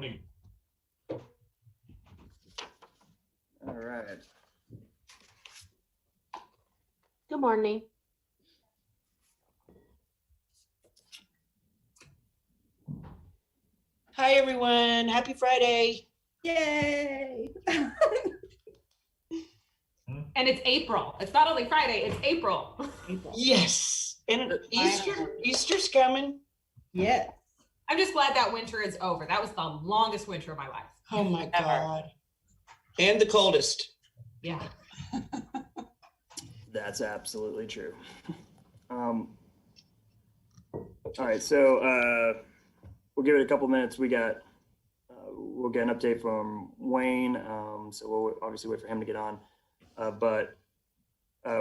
morning. All right. Good morning. Hi, everyone. Happy Friday. Yay! And it's April. It's not only Friday, it's April. Yes. And Easter's coming. Yes. I'm just glad that winter is over. That was the longest winter of my life. Oh my God. And the coldest. Yeah. That's absolutely true. All right, so we'll give it a couple minutes. We'll get an update from Wayne. So we'll obviously wait for him to get on. But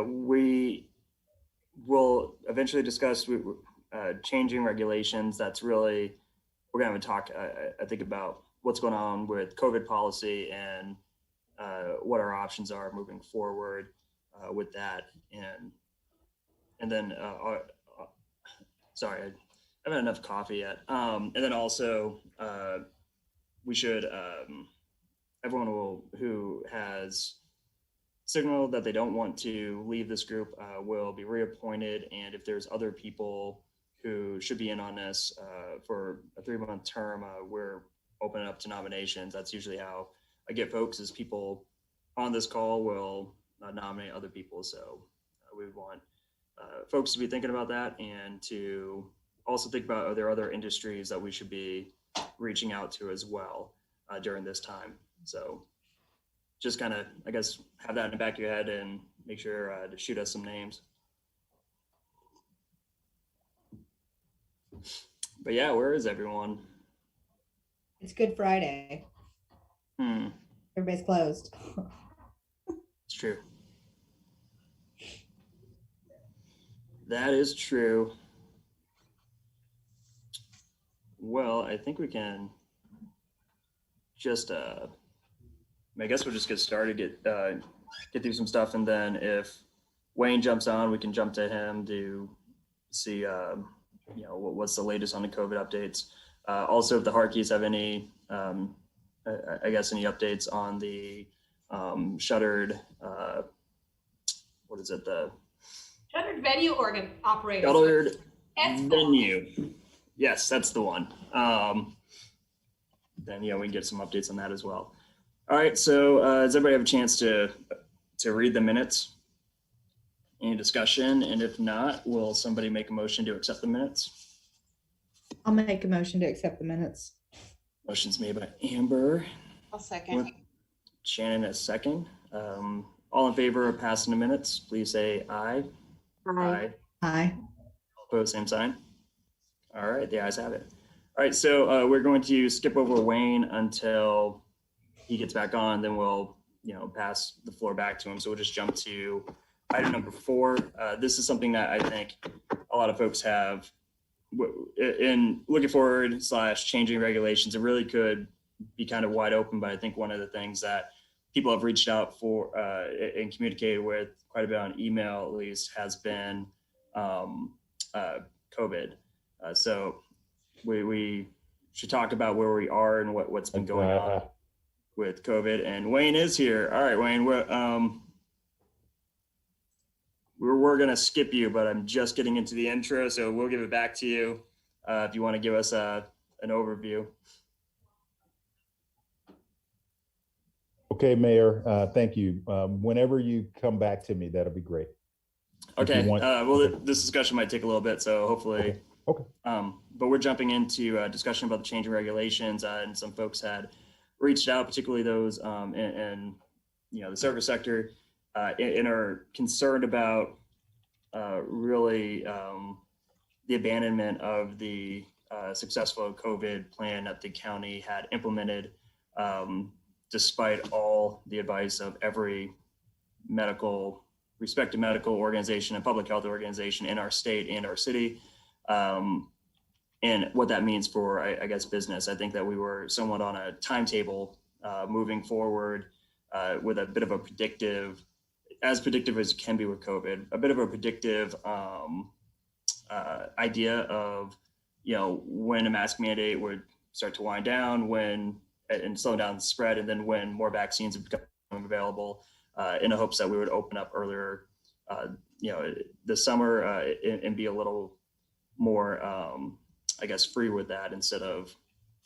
we will eventually discuss changing regulations. That's really, we're gonna have a talk, I think, about what's going on with COVID policy and what our options are moving forward with that. And then, sorry, I haven't had enough coffee yet. And then also, we should, everyone who has signaled that they don't want to leave this group will be reappointed. And if there's other people who should be in on this for a 3-month term, we're opening up to nominations. That's usually how I get folks, is people on this call will nominate other people. So we want folks to be thinking about that, and to also think about, are there other industries that we should be reaching out to as well during this time. So just kind of, I guess, have that in the back of your head and make sure to shoot us some names. But yeah, where is everyone? It's Good Friday. Everybody's closed. It's true. That is true. Well, I think we can just, I guess we'll just get started, get through some stuff, and then if Wayne jumps on, we can jump to him to see, you know, what's the latest on the COVID updates. Also, if the Harkeys have any, I guess, any updates on the shuttered, what is it, the Shuttered venue operators. shuttered venue. Yes, that's the one. Then, yeah, we can get some updates on that as well. All right, so does everybody have a chance to read the minutes? Any discussion? And if not, will somebody make a motion to accept the minutes? I'll make a motion to accept the minutes. Motion's made by Amber. I'll second. Shannon a second. All in favor of passing the minutes, please say aye. Aye. Aye. Opposed, same sign. All right, the ayes have it. All right, so we're going to skip over Wayne until he gets back on, then we'll, you know, pass the floor back to him. So we'll just jump to item number 4. This is something that I think a lot of folks have in looking forward / changing regulations. It really could be kind of wide open, but I think one of the things that people have reached out for and communicated with quite a bit on email, at least, has been COVID. So we should talk about where we are and what's been going on with COVID. And Wayne is here. All right, Wayne, we're going to skip you, but I'm just getting into the intro, so we'll give it back to you if you want to give us an overview. Okay, Mayor, thank you. Whenever you come back to me, that'll be great. Okay, well, this discussion might take a little bit, so hopefully. Okay. But we're jumping into a discussion about the changing regulations, and some folks had reached out, particularly those in you know, the service sector, and are concerned about really the abandonment of the successful COVID plan that the county had implemented, despite all the advice of every respected medical organization and public health organization in our state and our city. And what that means for, I guess, business. I think that we were somewhat on a timetable moving forward with a bit of a predictive, as predictive as it can be with COVID, a bit of a predictive idea of, you know, when a mask mandate would start to wind down and slow down the spread, and then when more vaccines have become available, in the hopes that we would open up earlier, this summer, and be a little more, I guess, free with that, instead of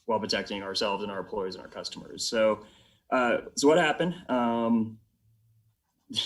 while protecting ourselves and our employees and our customers. So what happened?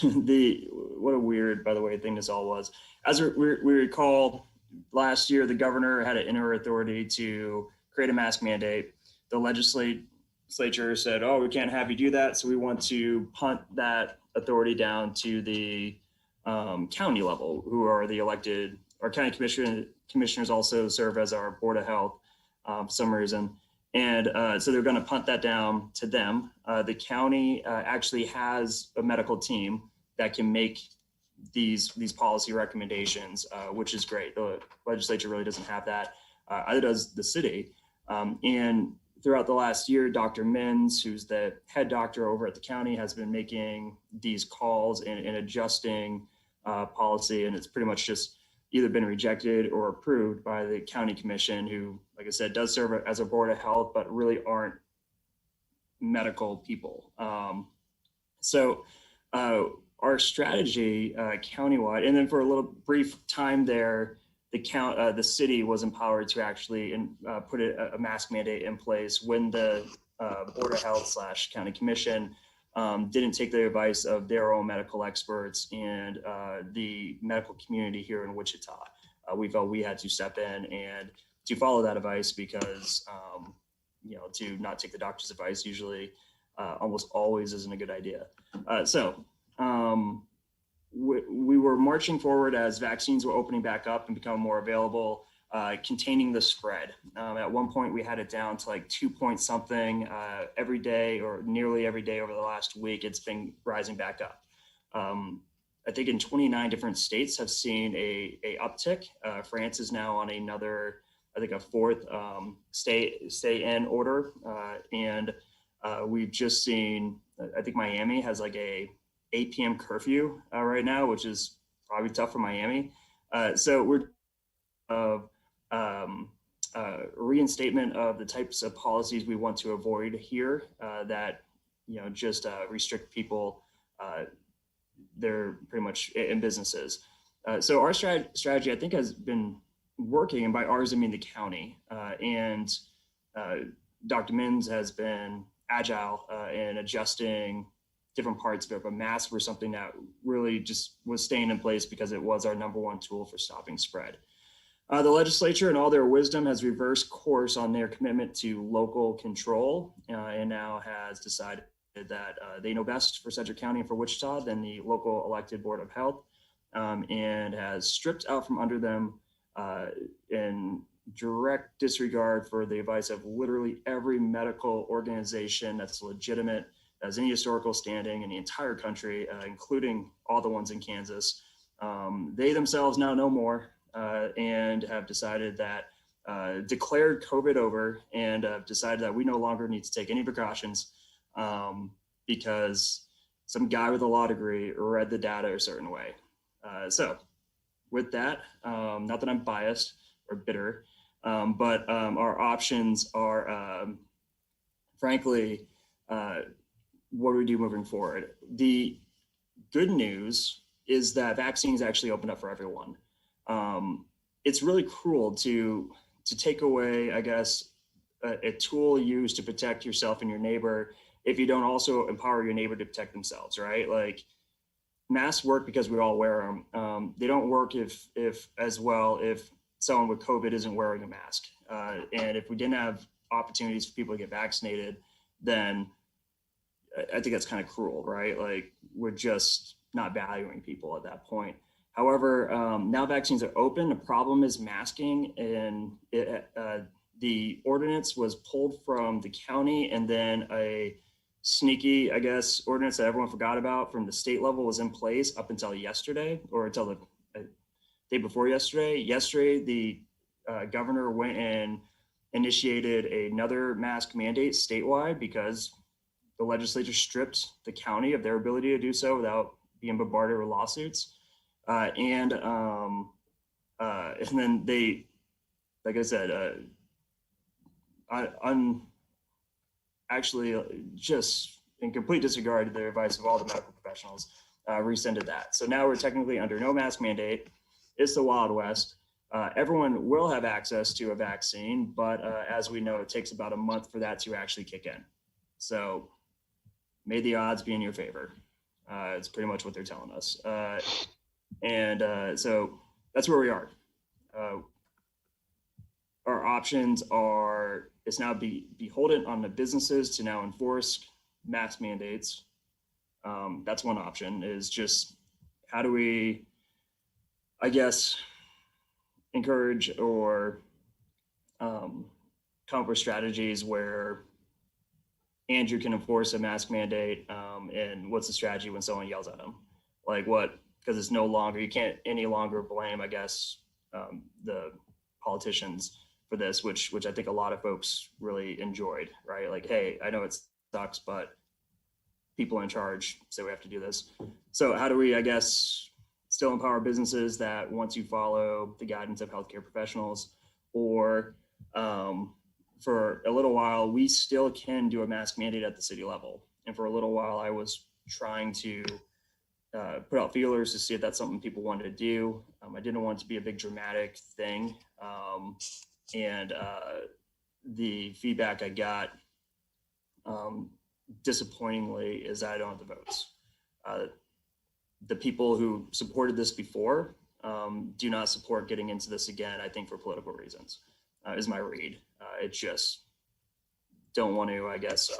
What a weird, by the way, thing this all was. As we recall, last year the governor had an inner authority to create a mask mandate. The legislature said, "Oh, we can't have you do that, so we want to punt that authority down to the county level, who are the elected. Our county commissioners also serve as our board of health for some reason." And so they're going to punt that down to them. The county actually has a medical team that can make these policy recommendations, which is great. The legislature really doesn't have that. Either does the city. And throughout the last year, Dr. Mins, who's the head doctor over at the county, has been making these calls and adjusting policy. And it's pretty much just either been rejected or approved by the county commission, who, like I said, does serve as a board of health, but really aren't medical people. So our strategy countywide, and then for a little brief time there, the city was empowered to actually put a mask mandate in place when the board of health / county commission didn't take the advice of their own medical experts and the medical community here in Wichita. We felt we had to step in and to follow that advice, because to not take the doctor's advice usually almost always isn't a good idea. So we were marching forward as vaccines were opening back up and becoming more available, containing the spread. At one point, we had it down to like 2 point something every day, or nearly every day over the last week. It's been rising back up. I think in 29 different states have seen a uptick. France is now on another, I think, a fourth stay in order. And we've just seen, I think Miami has like a 8 p.m. curfew right now, which is probably tough for Miami. So we're reinstatement of the types of policies we want to avoid here that just restrict people. They're pretty much in businesses. So our strategy, I think, has been working, and by ours I mean the county. And Dr. Mins has been agile in adjusting different parts of it, but masks were something that really just was staying in place because it was our number one tool for stopping spread. The legislature, in all their wisdom, has reversed course on their commitment to local control, and now has decided that they know best for Sedgwick County and for Wichita than the local elected board of health, and has stripped out from under them in direct disregard for the advice of literally every medical organization that's legitimate, as any historical standing in the entire country, including all the ones in Kansas. They themselves now know more, and have decided that, declared COVID over, and decided that we no longer need to take any precautions because some guy with a law degree read the data a certain way. So with that, not that I'm biased or bitter, but our options are, frankly, what do we do moving forward? The good news is that vaccines actually opened up for everyone. It's really cruel to take away, I guess, a tool used to protect yourself and your neighbor if you don't also empower your neighbor to protect themselves, right? Like, masks work because we all wear them. They don't work if someone with COVID isn't wearing a mask. And if we didn't have opportunities for people to get vaccinated, then I think that's kind of cruel, right? Like, we're just not valuing people at that point. However, now vaccines are open. The problem is masking, and the ordinance was pulled from the county, and then a sneaky, I guess, ordinance that everyone forgot about from the state level was in place up until yesterday, or until the day before yesterday. Yesterday, the governor went and initiated another mask mandate statewide because the legislature stripped the county of their ability to do so without being bombarded with lawsuits. And then they, like I said, actually just in complete disregard to the advice of all the medical professionals, rescinded that. So now we're technically under no mask mandate. It's the Wild West. Everyone will have access to a vaccine, but as we know, it takes about a month for that to actually kick in. So may the odds be in your favor. It's pretty much what they're telling us. So that's where we are. Our options are, it's now beholden on the businesses to now enforce mask mandates. That's one option, is just how do we, I guess, encourage or come up with strategies where Andrew can enforce a mask mandate, and what's the strategy when someone yells at him? Like what, because it's no longer, you can't any longer blame, I guess, the politicians for this, which I think a lot of folks really enjoyed, right? Like, hey, I know it sucks, but people in charge say we have to do this. So how do we, I guess, still empower businesses that once you follow the guidance of healthcare professionals, or for a little while, we still can do a mask mandate at the city level. And for a little while, I was trying to put out feelers to see if that's something people wanted to do. I didn't want it to be a big dramatic thing. And the feedback I got, disappointingly, is that I don't have the votes. The people who supported this before do not support getting into this again, I think for political reasons, is my read. It just don't want to, I guess,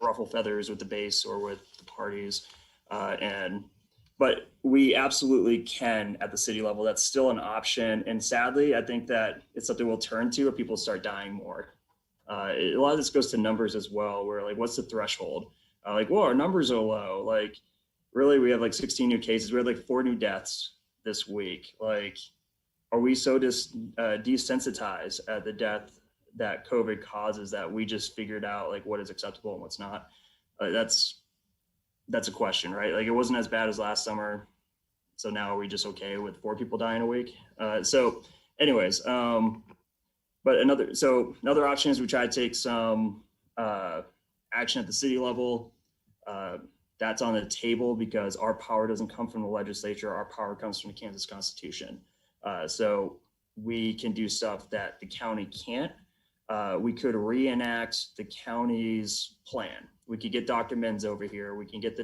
ruffle feathers with the base or with the parties. But we absolutely can at the city level. That's still an option. And sadly, I think that it's something we'll turn to if people start dying more. A lot of this goes to numbers as well, where like, what's the threshold? Like, well, our numbers are low. Like, really, we have like 16 new cases. We had like 4 new deaths this week. Like, are we so desensitized at the death that COVID causes that we just figured out like what is acceptable and what's not? That's a question, right? Like, it wasn't as bad as last summer. So now are we just okay with 4 people dying a week? So anyways, but another option is we try to take some action at the city level. That's on the table because our power doesn't come from the legislature. Our power comes from the Kansas Constitution. So we can do stuff that the county can't. We could reenact the county's plan. We could get Dr. Menz over here. We can get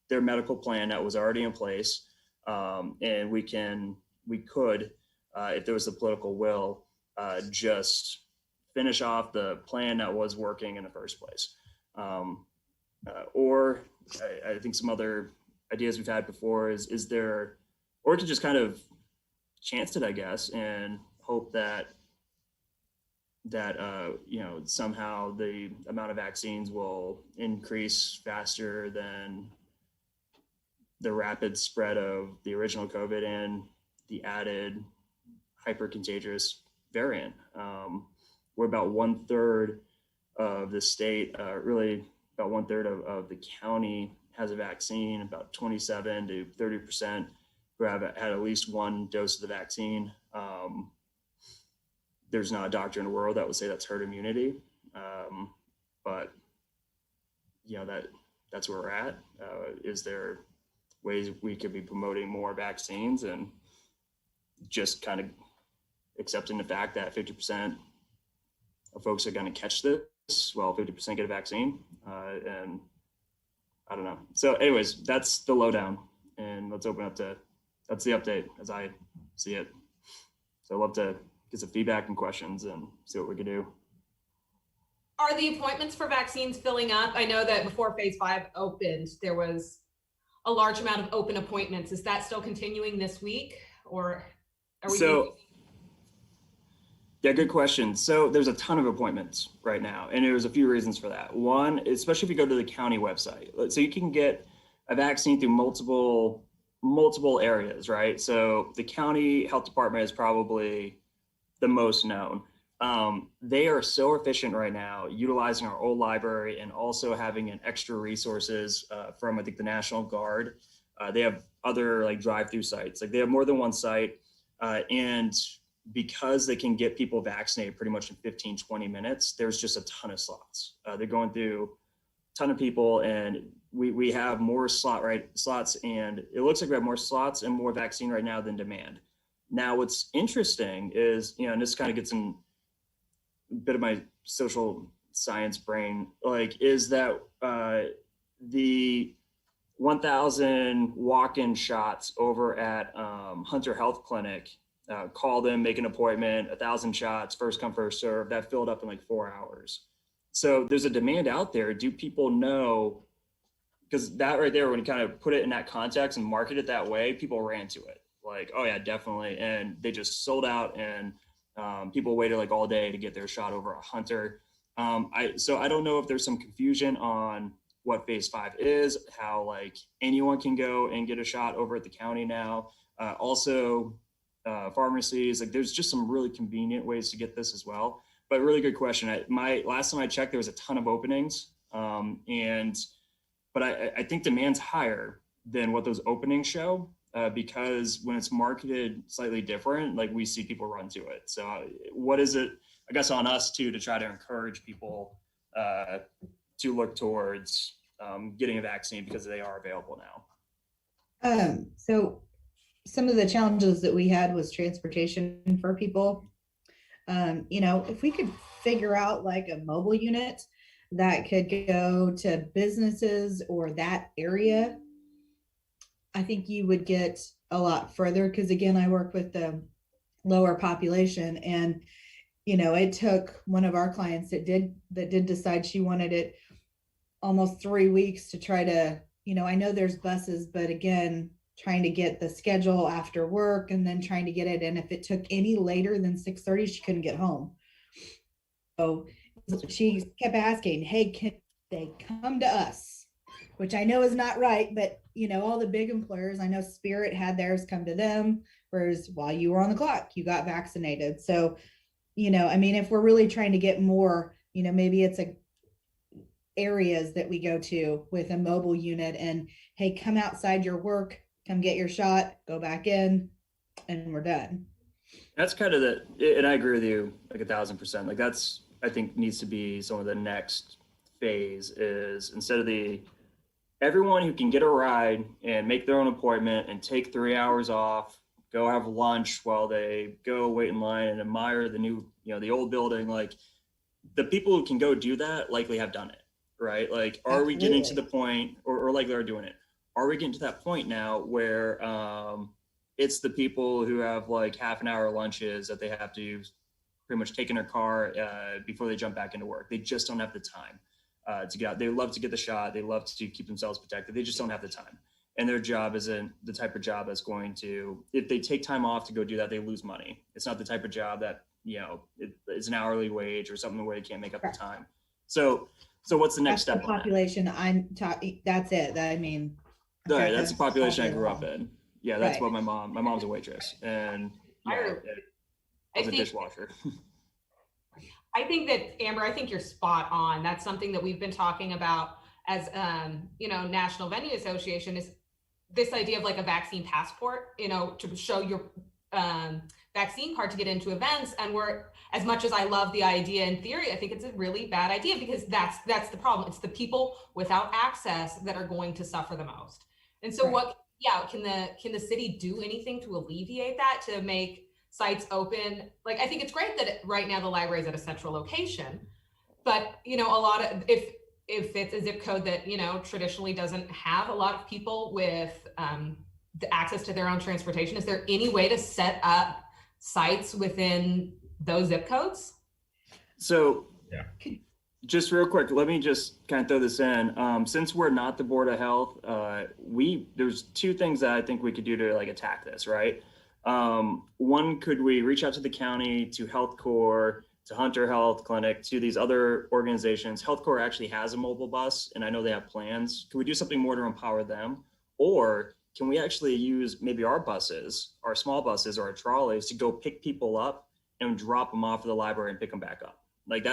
their medical plan that was already in place. And we could, if there was the political will, just finish off the plan that was working in the first place. Or I think some other ideas we've had before is there, or to just kind of chance it, I guess, and hope that somehow the amount of vaccines will increase faster than the rapid spread of the original COVID and the added hyper contagious variant. We're about 1/3 of the state, really about 1/3 of the county has a vaccine, about 27 to 30% who have had at least 1 dose of the vaccine. There's not a doctor in the world that would say that's herd immunity. But that's where we're at. Is there ways we could be promoting more vaccines and just kind of accepting the fact that 50% of folks are going to catch this, while 50% get a vaccine? And I don't know. So anyways, that's the lowdown, and let's open up that's the update as I see it. So I'd love to get some feedback and questions and see what we can do. Are the appointments for vaccines filling up? I know that before phase 5 opened, there was a large amount of open appointments. Is that still continuing this week, or are we? Yeah, good question. So there's a ton of appointments right now, and there's a few reasons for that. One, especially if you go to the county website, so you can get a vaccine through multiple areas, right? So the county health department is probably the most known. They are so efficient right now, utilizing our old library and also having an extra resources from, I think, the National Guard. They have other like drive-through sites. Like, they have more than one site, and because they can get people vaccinated pretty much in 15, 20 minutes, there's just a ton of slots. They're going through a ton of people, and we have more slots, and it looks like we have more slots and more vaccine right now than demand. Now, what's interesting is, and this kind of gets in a bit of my social science brain, is that the 1,000 walk-in shots over at Hunter Health Clinic, call them, make an appointment, 1,000 shots, first come, first serve, that filled up in like 4 hours. So there's a demand out there. Do people know? Because that right there, when you kind of put it in that context and market it that way, people ran to it. Like, oh yeah, definitely. And they just sold out, and people waited like all day to get their shot over at Hunter. So I don't know if there's some confusion on what phase 5 is, how like anyone can go and get a shot over at the county now. Also, pharmacies, like there's just some really convenient ways to get this as well. But really good question. Last time I checked, there was a ton of openings, but I think demand's higher than what those openings show, because when it's marketed slightly different, like we see people run to it. So what is it, I guess, on us too, to try to encourage people to look towards getting a vaccine because they are available now? So some of the challenges that we had was transportation for people. If we could figure out like a mobile unit that could go to businesses or that area, I think you would get a lot further. Because again, I work with the lower population, and it took one of our clients that did decide she wanted it almost 3 weeks to try to, I know there's buses, but again, trying to get the schedule after work and then trying to get it. And if it took any later than 6:30, she couldn't get home. So she kept asking, hey, can they come to us? Which I know is not right, but all the big employers, I know Spirit had theirs come to them, whereas while you were on the clock, you got vaccinated. So, if we're really trying to get more, maybe it's areas that we go to with a mobile unit, and hey, come outside your work, come get your shot, go back in, and we're done. That's kind of and I agree with you like 1,000%. Like that's, I think, needs to be some of the next phase, is instead of everyone who can get a ride and make their own appointment and take 3 hours off, go have lunch while they go wait in line and admire the new, the old building. Like the people who can go do that likely have done it, right? Like, are Absolutely. we getting to the point, or likely are doing it? Are we getting to that point now where it's the people who have like half an hour lunches that they have to pretty much take in their car before they jump back into work? They just don't have the time to get out. They love to get the shot. They love to keep themselves protected. They just don't have the time. And their job isn't the type of job that's going to, if they take time off to go do that, they lose money. It's not the type of job that, it's an hourly wage or something where they can't make up the time. So what's the next step? The population I'm talking, that's it. That's the population I grew up in. Yeah, that's right. what my mom's a waitress, and I was a dishwasher. I think that, Amber, I think you're spot on. That's something that we've been talking about as, National Venue Association, is this idea of like a vaccine passport, to show your vaccine card to get into events. And as much as I love the idea in theory, I think it's a really bad idea, because that's the problem. It's the people without access that are going to suffer the most. And so can the city do anything to alleviate that, to make sites open? Like, I think it's great that right now the library is at a central location, but a lot of, if it's a zip code that, traditionally doesn't have a lot of people with the access to their own transportation, is there any way to set up sites within those zip codes? So just real quick, let me just kind of throw this in. Since we're not the Board of Health, there's two things that I think we could do to like attack this, right? One, could we reach out to the county, to Health Corps, to Hunter Health Clinic, to these other organizations? Health Corps actually has a mobile bus, and I know they have plans. Can we do something more to empower them? Or can we actually use maybe our buses, our small buses or our trolleys, to go pick people up and drop them off at the library and pick them back up? Like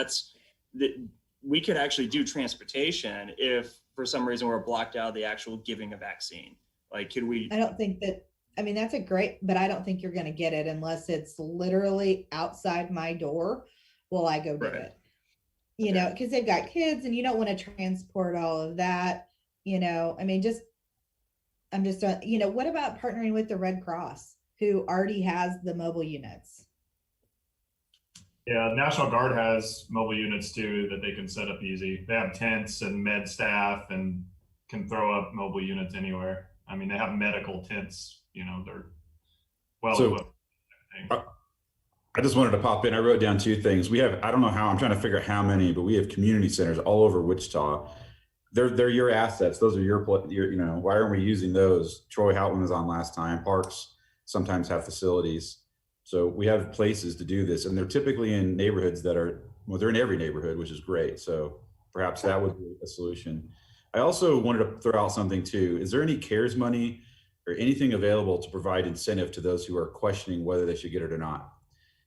we could actually do transportation if for some reason we're blocked out of the actual giving a vaccine. Like, could we? I don't think that I mean, that's a great, but I don't think you're going to get it unless it's literally outside my door. Will I go do Right. it? You know, because they've got kids and you don't want to transport all of that. You know, I mean, I'm just, you know, what about partnering with the Red Cross who already has the mobile units? Yeah, National Guard has mobile units too that they can set up easy. They have tents and med staff and can throw up mobile units anywhere. I mean, they have medical tents, you know, they're well So- equipped. I just wanted to pop in. I wrote down two things. We have, I don't know how, I'm trying to figure out how many, but we have community centers all over Wichita. They're your assets. Those are your, you know, why aren't we using those? Troy Houghton was on last time. Parks sometimes have facilities. So we have places to do this, and they're typically in neighborhoods that are, well, they're in every neighborhood, which is great. So perhaps that would be a solution. I also wanted to throw out something too. Is there any CARES money or anything available to provide incentive to those who are questioning whether they should get it or not?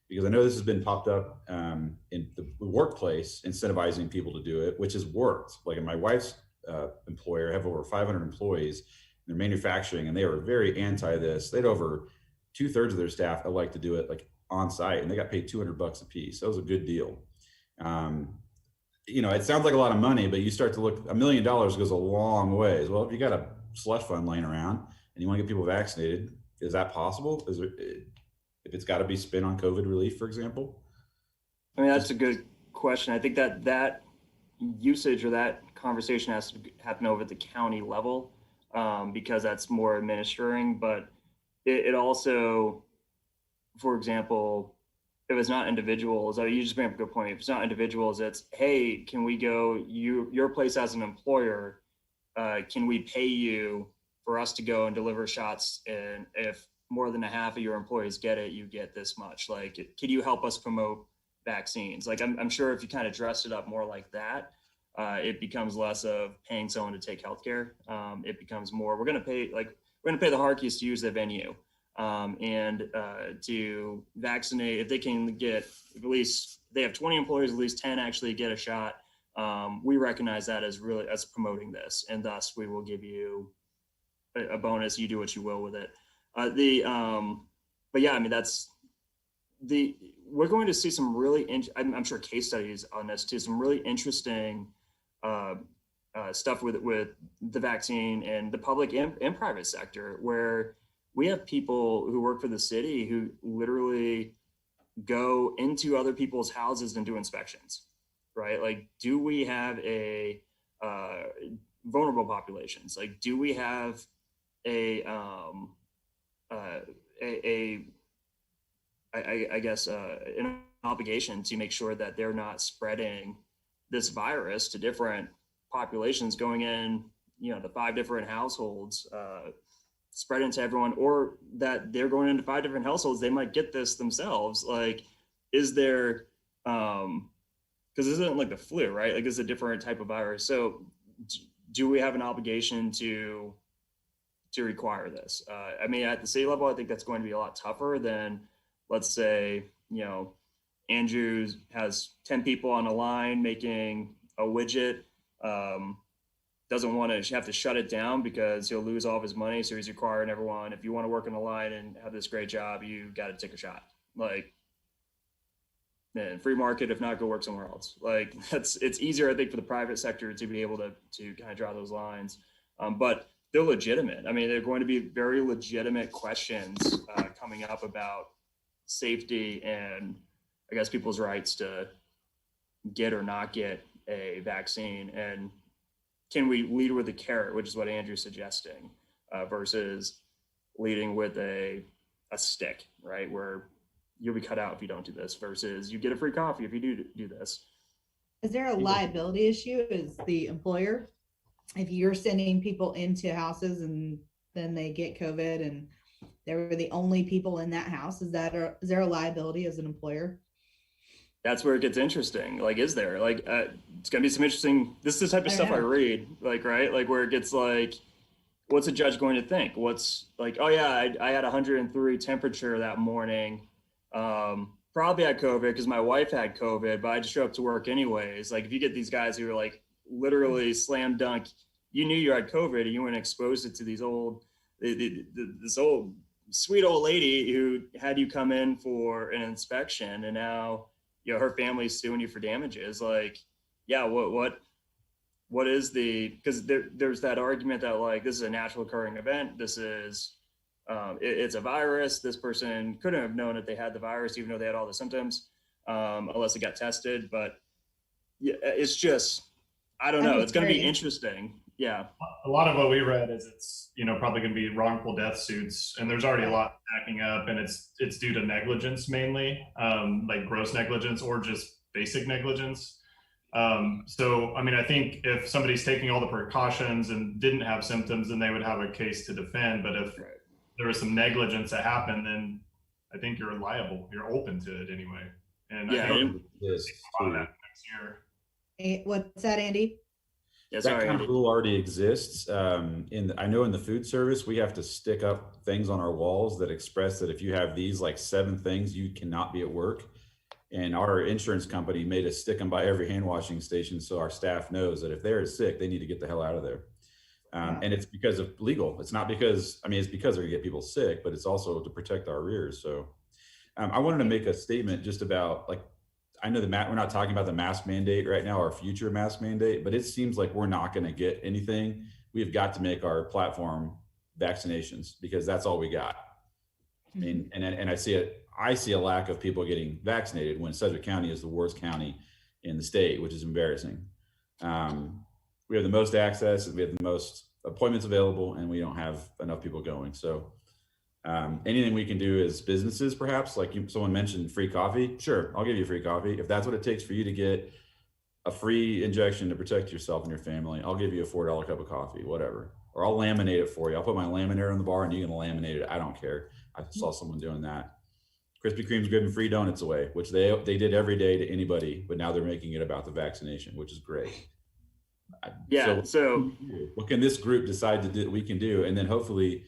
Because I know this has been popped up in the workplace, incentivizing people to do it, which has worked. Like in my wife's employer, I have over 500 employees. They're manufacturing, and they were very anti this. They had over 2/3 of their staff that like to do it like on site, and they got paid $200 a piece. That was a good deal. You know, it sounds like a lot of money, but you start to look, $1 million goes a long ways. Well, if you got a slush fund laying around and you want to get people vaccinated, is that possible? Is there, if it's got to be spent on COVID relief, for example? I mean, that's a good question. I think that usage or that conversation has to happen over at the county level, because that's more administering. But it also, for example, if it's not individuals, you just bring up a good point. If it's not individuals, it's, hey, can we go, your place as an employer, can we pay you for us to go and deliver shots? And if more than a half of your employees get it, you get this much. Like, can you help us promote vaccines? Like, I'm sure if you kind of dress it up more like that, it becomes less of paying someone to take healthcare. It becomes more, we're going to pay the Harkeys to use the venue, and to vaccinate. If they can get, at least they have 20 employees, at least 10 actually get a shot. We recognize that as promoting this, and thus we will give you a bonus. You do what you will with it. But yeah, I mean, we're going to see some really, I'm sure case studies on this too, some really interesting stuff with the vaccine and the public and private sector, where we have people who work for the city who literally go into other people's houses and do inspections, right? Like, do we have a vulnerable populations? Like, do we have an obligation to make sure that they're not spreading this virus to different populations, going in, you know, the 5 different households, spreading to everyone, or that they're going into 5 different households, they might get this themselves. Like, is there, because this isn't like the flu, right? Like, it's a different type of virus. So do we have an obligation to require this? I mean, at the city level, I think that's going to be a lot tougher than, let's say, you know, Andrew has 10 people on a line making a widget, doesn't want to have to shut it down because he'll lose all of his money. So he's requiring everyone, if you want to work on a line and have this great job, you got to take a shot. Like, man, free market, if not, go work somewhere else. Like, it's easier, I think, for the private sector to be able to kind of draw those lines. But they're legitimate. I mean, they're going to be very legitimate questions coming up about safety and, I guess, people's rights to get or not get a vaccine. And can we lead with a carrot, which is what Andrew's suggesting, versus leading with a stick, right? Where you'll be cut out if you don't do this, versus you get a free coffee if you do this. Is there a liability issue as the employer? If you're sending people into houses and then they get COVID and they were the only people in that house, is there a liability as an employer? That's where it gets interesting. Like, is there, like, it's gonna be some interesting, this is the type of stuff I read, like, right? Like, where it gets like, what's a judge going to think? What's like, oh yeah, I had 103 temperature that morning. Probably had COVID because my wife had COVID, but I just showed up to work anyways. Like, if you get these guys who are like literally slam dunk, you knew you had COVID and you weren't exposed it to these old, this old sweet old lady who had you come in for an inspection, and now, her family's suing you for damages. Like, yeah, what is because there's that argument that like, this is a natural occurring event. This is, it's a virus. This person couldn't have known that they had the virus, even though they had all the symptoms, unless it got tested. But yeah, it's just, I don't know. It's going to be interesting. Yeah. A lot of what we read is it's, probably going to be wrongful death suits, and there's already a lot backing up, and it's due to negligence mainly, like gross negligence or just basic negligence. So, I mean, I think if somebody's taking all the precautions and didn't have symptoms, then they would have a case to defend. But if there was some negligence that happened, then I think you're liable. You're open to it anyway. And yeah, I think this on that next year. What's that, Andy? Yeah, that kind of rule already exists. I know in the food service, we have to stick up things on our walls that express that if you have these like 7 things, you cannot be at work. And our insurance company made us stick them by every hand washing station, so our staff knows that if they're sick, they need to get the hell out of there. And it's because of legal. It's not because, it's because they're gonna get people sick, but it's also to protect our rears. So I wanted to make a statement just about, like, I know we're not talking about the mask mandate right now, our future mask mandate, but it seems like we're not going to get anything. We've got to make our platform vaccinations, because that's all we got. I mean, and I see a lack of people getting vaccinated when Sedgwick County is the worst county in the state, which is embarrassing. We have the most access, we have the most appointments available, and we don't have enough people going. So anything we can do as businesses, perhaps, like someone mentioned free coffee. Sure, I'll give you free coffee. If that's what it takes for you to get a free injection to protect yourself and your family, I'll give you a $4 cup of coffee, whatever. Or I'll laminate it for you. I'll put my laminator on the bar and you can laminate it. I don't care. I saw someone doing that. Krispy Kreme's giving free donuts away, which they did every day to anybody, but now they're making it about the vaccination, which is great. Yeah. So what can this group decide to do? We can do, and then hopefully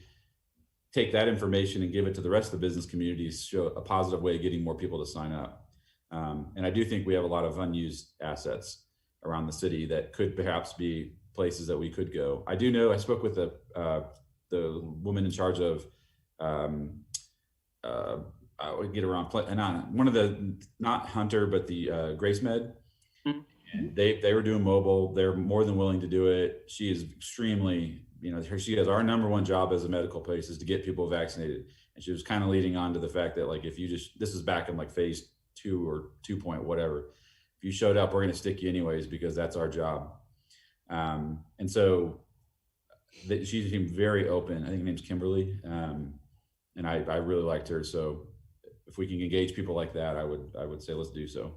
take that information and give it to the rest of the business community to show a positive way of getting more people to sign up. And I do think we have a lot of unused assets around the city that could perhaps be places that we could go. I do know, I spoke with the woman in charge of, I would get around, one of the, not Hunter, but the Grace Med. And they were doing mobile. They're more than willing to do it. She is extremely, she has our number 1 job as a medical place is to get people vaccinated. And she was kind of leading on to the fact that, like, if you this is back in like phase 2 or 2 point whatever, if you showed up, we're going to stick you anyways, because that's our job. And so she seemed very open. I think her name's Kimberly. And I really liked her. So if we can engage people like that, I would say let's do so.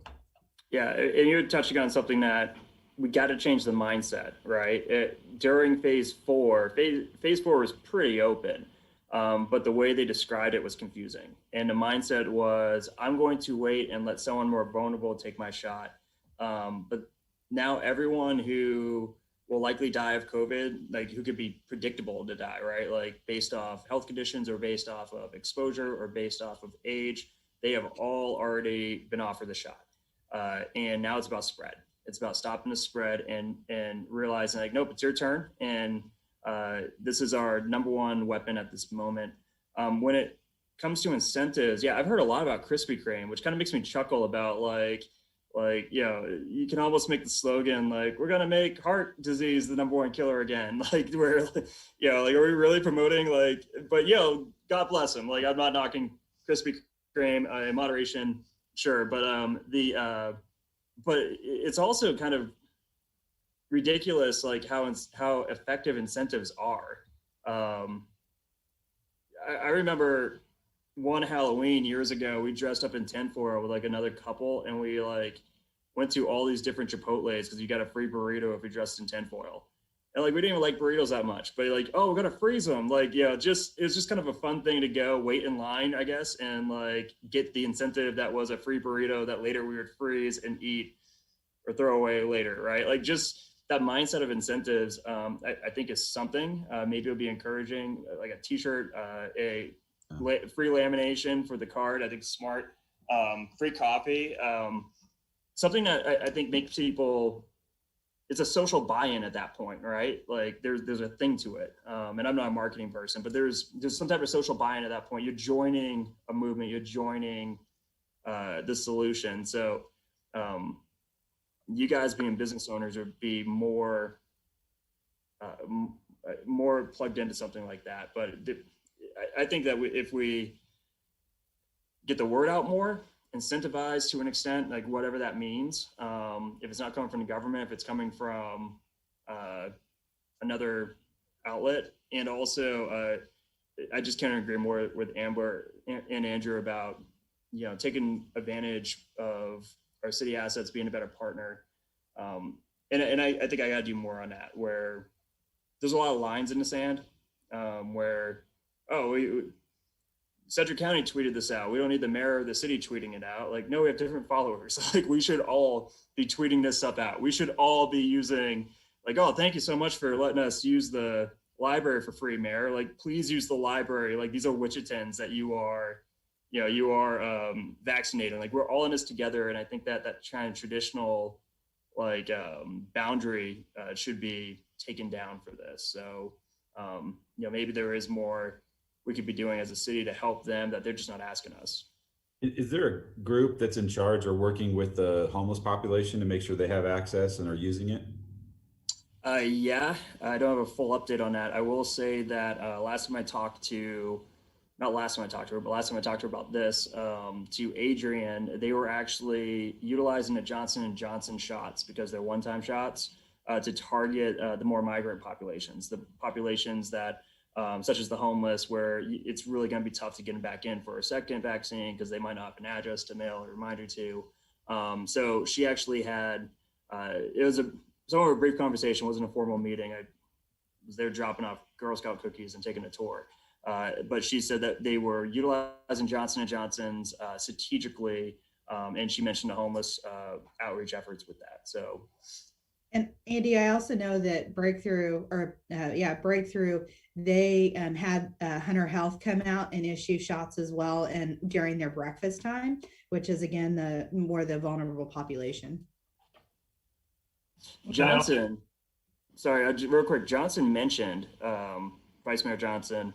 Yeah, and you're touching on something that we got to change the mindset, right? During phase 4 was pretty open, but the way they described it was confusing. And the mindset was, I'm going to wait and let someone more vulnerable take my shot. But now everyone who will likely die of COVID, like who could be predictable to die, right? Like based off health conditions or based off of exposure or based off of age, they have all already been offered the shot. And now it's about spread. It's about stopping the spread and realizing, like, nope, it's your turn. And this is our number 1 weapon at this moment. When it comes to incentives, yeah, I've heard a lot about Krispy Kreme, which kind of makes me chuckle about like, you can almost make the slogan, like, we're going to make heart disease the number 1 killer again. Like, we're, like, are we really promoting, like, but, God bless them. Like, I'm not knocking Krispy Kreme in moderation. Sure. But, but it's also kind of ridiculous, like how effective incentives are. I remember one Halloween years ago, we dressed up in tinfoil with like another couple, and we like went to all these different Chipotles because you got a free burrito if you dressed in tinfoil. And like, we didn't even like burritos that much, but like, oh, we're going to freeze them. Like, it was just kind of a fun thing to go wait in line, I guess. And like get the incentive that was a free burrito that later we would freeze and eat or throw away later. Right. Like just that mindset of incentives, I think is something, maybe it'll be encouraging, like a t-shirt, free lamination for the card. I think smart, free coffee, something that I think makes people it's a social buy-in at that point, right? Like there's a thing to it. And I'm not a marketing person, but there's some type of social buy-in at that point. You're joining a movement, you're joining the solution. So you guys being business owners would be more plugged into something like that. But I think that if we get the word out more, incentivize to an extent, like whatever that means, if it's not coming from the government, if it's coming from another outlet. And also I just can't agree more with Amber and Andrew about, you know, taking advantage of our city assets, being a better partner. And I think I gotta do more on that, where there's a lot of lines in the sand, where, Sedgwick County tweeted this out. We don't need the mayor of the city tweeting it out. Like, no, we have different followers. Like, we should all be tweeting this stuff out. We should all be using, like, oh, thank you so much for letting us use the library for free, mayor. Like, please use the library. Like, these are Wichitans that you are vaccinating. Like, we're all in this together. And I think that kind of traditional, like, boundary should be taken down for this. So, maybe there is more we could be doing as a city to help them that they're just not asking us. Is there a group that's in charge or working with the homeless population to make sure they have access and are using it? Yeah, I don't have a full update on that. I will say that last time I talked to her about this, to Adrian, they were actually utilizing the Johnson & Johnson shots, because they're one-time shots, to target the more migrant populations, the populations that, such as the homeless, where it's really going to be tough to get them back in for a second vaccine because they might not have an address to mail a reminder to. So she actually had, it was a brief conversation, wasn't a formal meeting. I was there dropping off Girl Scout cookies and taking a tour. But she said that they were utilizing Johnson & Johnson's strategically, and she mentioned the homeless outreach efforts with that. So. And Andy, I also know that Breakthrough, they had Hunter Health come out and issue shots as well, and during their breakfast time, which is again the vulnerable population. Johnson, sorry, real quick. Johnson mentioned, Vice Mayor Johnson,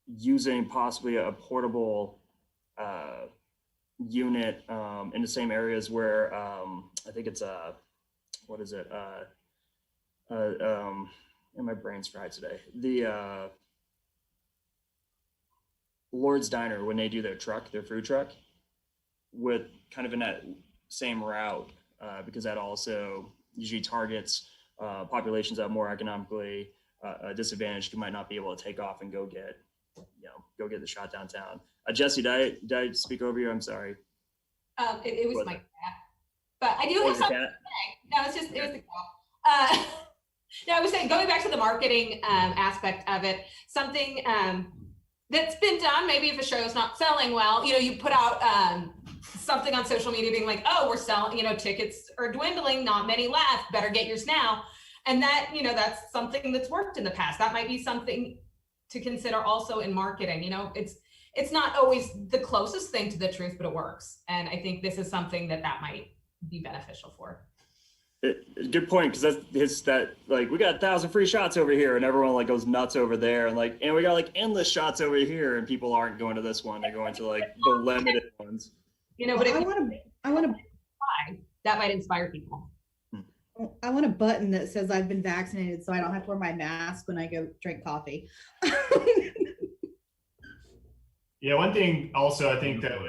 using possibly a portable unit in the same areas where I think it's what is it? And my brain's fried today. The Lord's Diner, when they do their food truck, with kind of in that same route, because that also usually targets populations that are more economically disadvantaged, who might not be able to take off and go get the shot downtown. Jesse, did I speak over you? I'm sorry. It was my cat, but I do have something to say. No, it was the cat. No, I was saying, going back to the marketing aspect of it, something that's been done, maybe if a show is not selling well, you put out something on social media being like, oh, we're selling, tickets are dwindling, not many left, better get yours now. And that, that's something that's worked in the past. That might be something to consider also in marketing. It's not always the closest thing to the truth, but it works. And I think this is something that might be beneficial for. Good point, because we got 1,000 free shots over here, and everyone goes nuts over there, and we got endless shots over here, and people aren't going to this one; they're going to the limited ones. But I want to that might inspire people. I want a button that says I've been vaccinated, so I don't have to wear my mask when I go drink coffee. Yeah, one thing also, I think that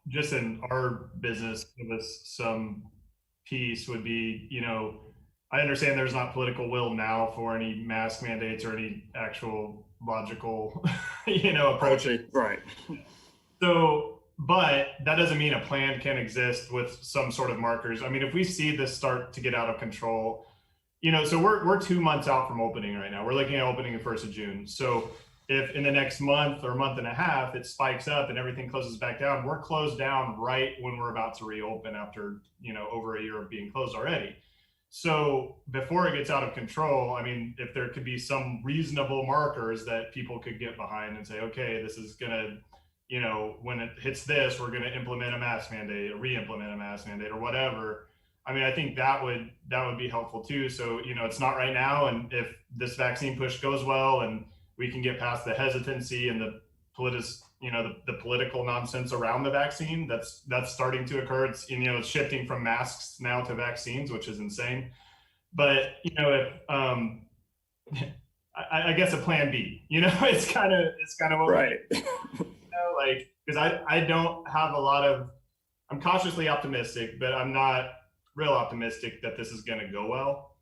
just in our business, give us some piece would be, I understand there's not political will now for any mask mandates or any actual logical, approaches. Right. So, but that doesn't mean a plan can exist with some sort of markers. I mean, if we see this start to get out of control, so we're 2 months out from opening right now. We're looking at opening the 1st of June. So if in the next month or month and a half, it spikes up and everything closes back down, we're closed down right when we're about to reopen after, over a year of being closed already. So before it gets out of control, I mean, if there could be some reasonable markers that people could get behind and say, okay, this is gonna, when it hits this, we're gonna implement a mask mandate, or re-implement a mask mandate or whatever. I mean, I think that would be helpful too. So, it's not right now. And if this vaccine push goes well and we can get past the hesitancy and the the political nonsense around the vaccine that's starting to occur. It's, it's shifting from masks now to vaccines, which is insane. But, if, I guess a plan B, it's kind of what Right. like, because I don't have a lot of, I'm cautiously optimistic, but I'm not real optimistic that this is going to go well,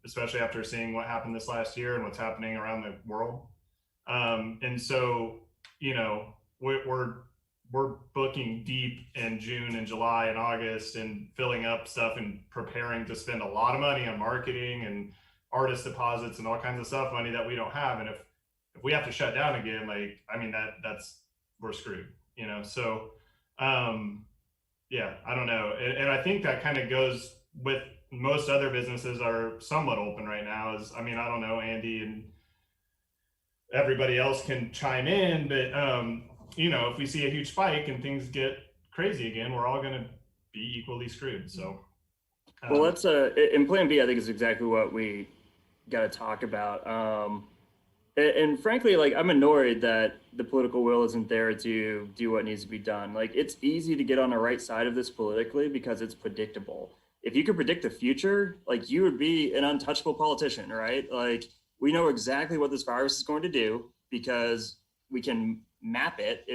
especially after seeing what happened this last year and what's happening around the world. And so, we're booking deep in June and July and August and filling up stuff and preparing to spend a lot of money on marketing and artist deposits and all kinds of stuff, money that we don't have. And if we have to shut down again, like, I mean, that's we're screwed, So, yeah, I don't know. And I think that kind of goes with most other businesses are somewhat open right now. I don't know, Andy and everybody else can chime in, but if we see a huge spike and things get crazy again, we're all going to be equally screwed. So, well, let's in Plan B, I think is exactly what we got to talk about. And frankly, like, I'm annoyed that the political will isn't there to do what needs to be done. Like, it's easy to get on the right side of this politically because it's predictable. If you could predict the future, like, you would be an untouchable politician, right? Like, we know exactly what this virus is going to do because we can map it.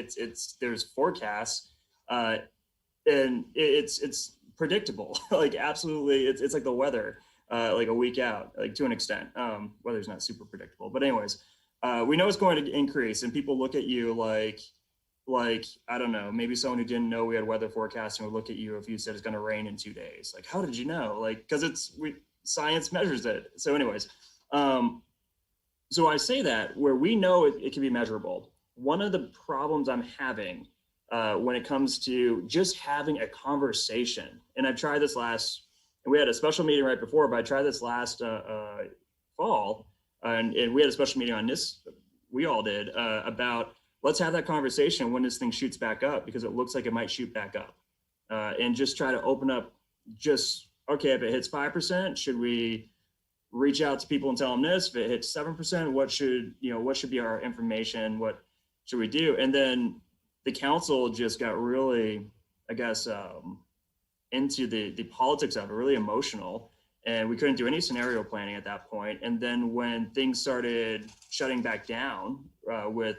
There's forecasts, and it's predictable. Like, absolutely, it's like the weather. Like a week out, like, to an extent. Weather's not super predictable, but anyways, we know it's going to increase, and people look at you like I don't know, maybe someone who didn't know we had weather forecasting would look at you if you said it's going to rain in 2 days. Like, how did you know? Like, because science measures it. So anyways, so I say that where we know it can be measurable. One of the problems I'm having when it comes to just having a conversation, and I've tried this and we had a special meeting right before, but I tried this last fall, and we had a special meeting on this, we all did, about let's have that conversation when this thing shoots back up, because it looks like it might shoot back up, and just try to open up okay, if it hits 5%, should we reach out to people and tell them this? If it hits 7%, what should be our information? What should we do? And then the council just got really, I guess, into the politics of it, really emotional, and we couldn't do any scenario planning at that point. And then when things started shutting back down with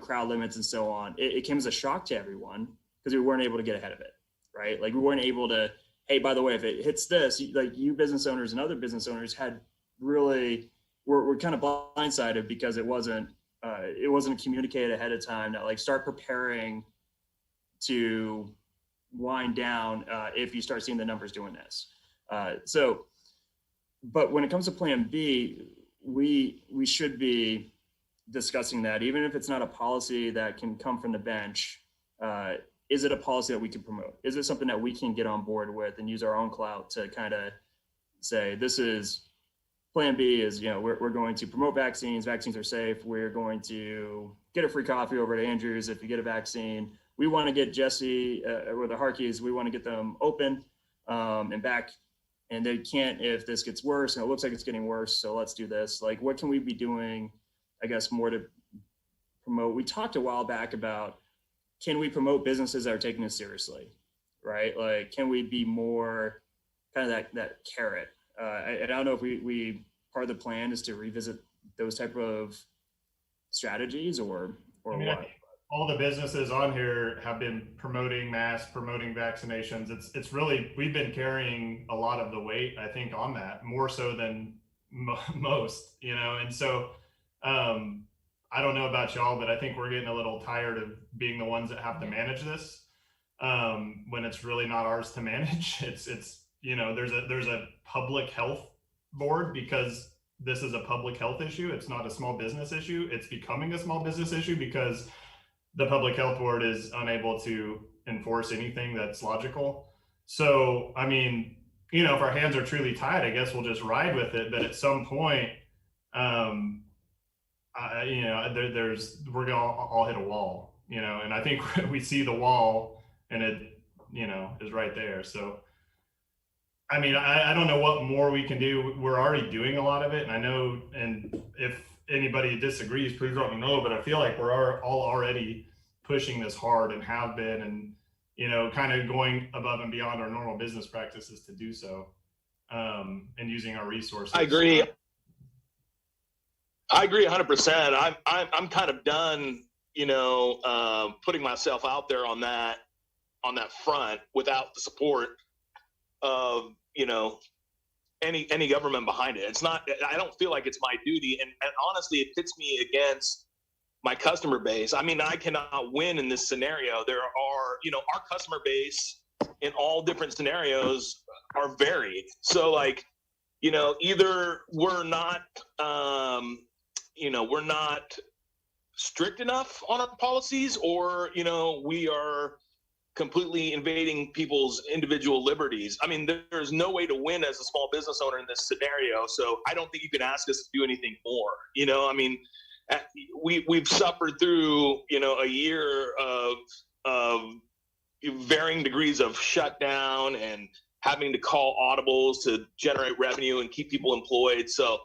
crowd limits and so on, it came as a shock to everyone because we weren't able to get ahead of it, right? Like, we weren't able to, hey, by the way, if it hits this, like, you business owners and other business owners were kind of blindsided because it wasn't communicated ahead of time that, like, start preparing to wind down if you start seeing the numbers doing this. But when it comes to Plan B, we should be discussing that, even if it's not a policy that can come from the bench. Is it a policy that we can promote? Is it something that we can get on board with and use our own clout to kind of say, this is Plan B is, we're going to promote vaccines. Vaccines are safe. We're going to get a free coffee over at Andrews if you get a vaccine. We want to get Jesse or the Harkeys, we want to get them open and back, and they can't if this gets worse, and it looks like it's getting worse, so let's do this. Like, what can we be doing, I guess, more to promote? We talked a while back about, can we promote businesses that are taking this seriously, right? Like, can we be more kind of that carrot? I don't know if we part of the plan is to revisit those type of strategies or what. All the businesses on here have been promoting masks, promoting vaccinations. It's really, we've been carrying a lot of the weight, I think, on that, more so than most, and so I don't know about y'all, but I think we're getting a little tired of being the ones that have to manage this when it's really not ours to manage. It's there's a public health board because this is a public health issue. It's not a small business issue. It's becoming a small business issue because the public health board is unable to enforce anything that's logical. So, I mean, if our hands are truly tied, I guess we'll just ride with it. But at some point, we're gonna all hit a wall, and I think we see the wall, and is right there. So, I mean, I don't know what more we can do. We're already doing a lot of it. And I know, and if anybody disagrees, please let me know, but I feel like we're all already pushing this hard and have been, and, kind of going above and beyond our normal business practices to do so, and using our resources. I agree 100%. I'm kind of done, putting myself out there on that front without the support of, any government behind it. It's not, I don't feel like it's my duty. And honestly, it pits me against my customer base. I mean, I cannot win in this scenario. There are, our customer base in all different scenarios are varied. So like, either we're not, we're not strict enough on our policies, or, we are completely invading people's individual liberties. I mean, there's no way to win as a small business owner in this scenario. So I don't think you can ask us to do anything more. I mean, we've suffered through, a year of varying degrees of shutdown and having to call audibles to generate revenue and keep people employed. So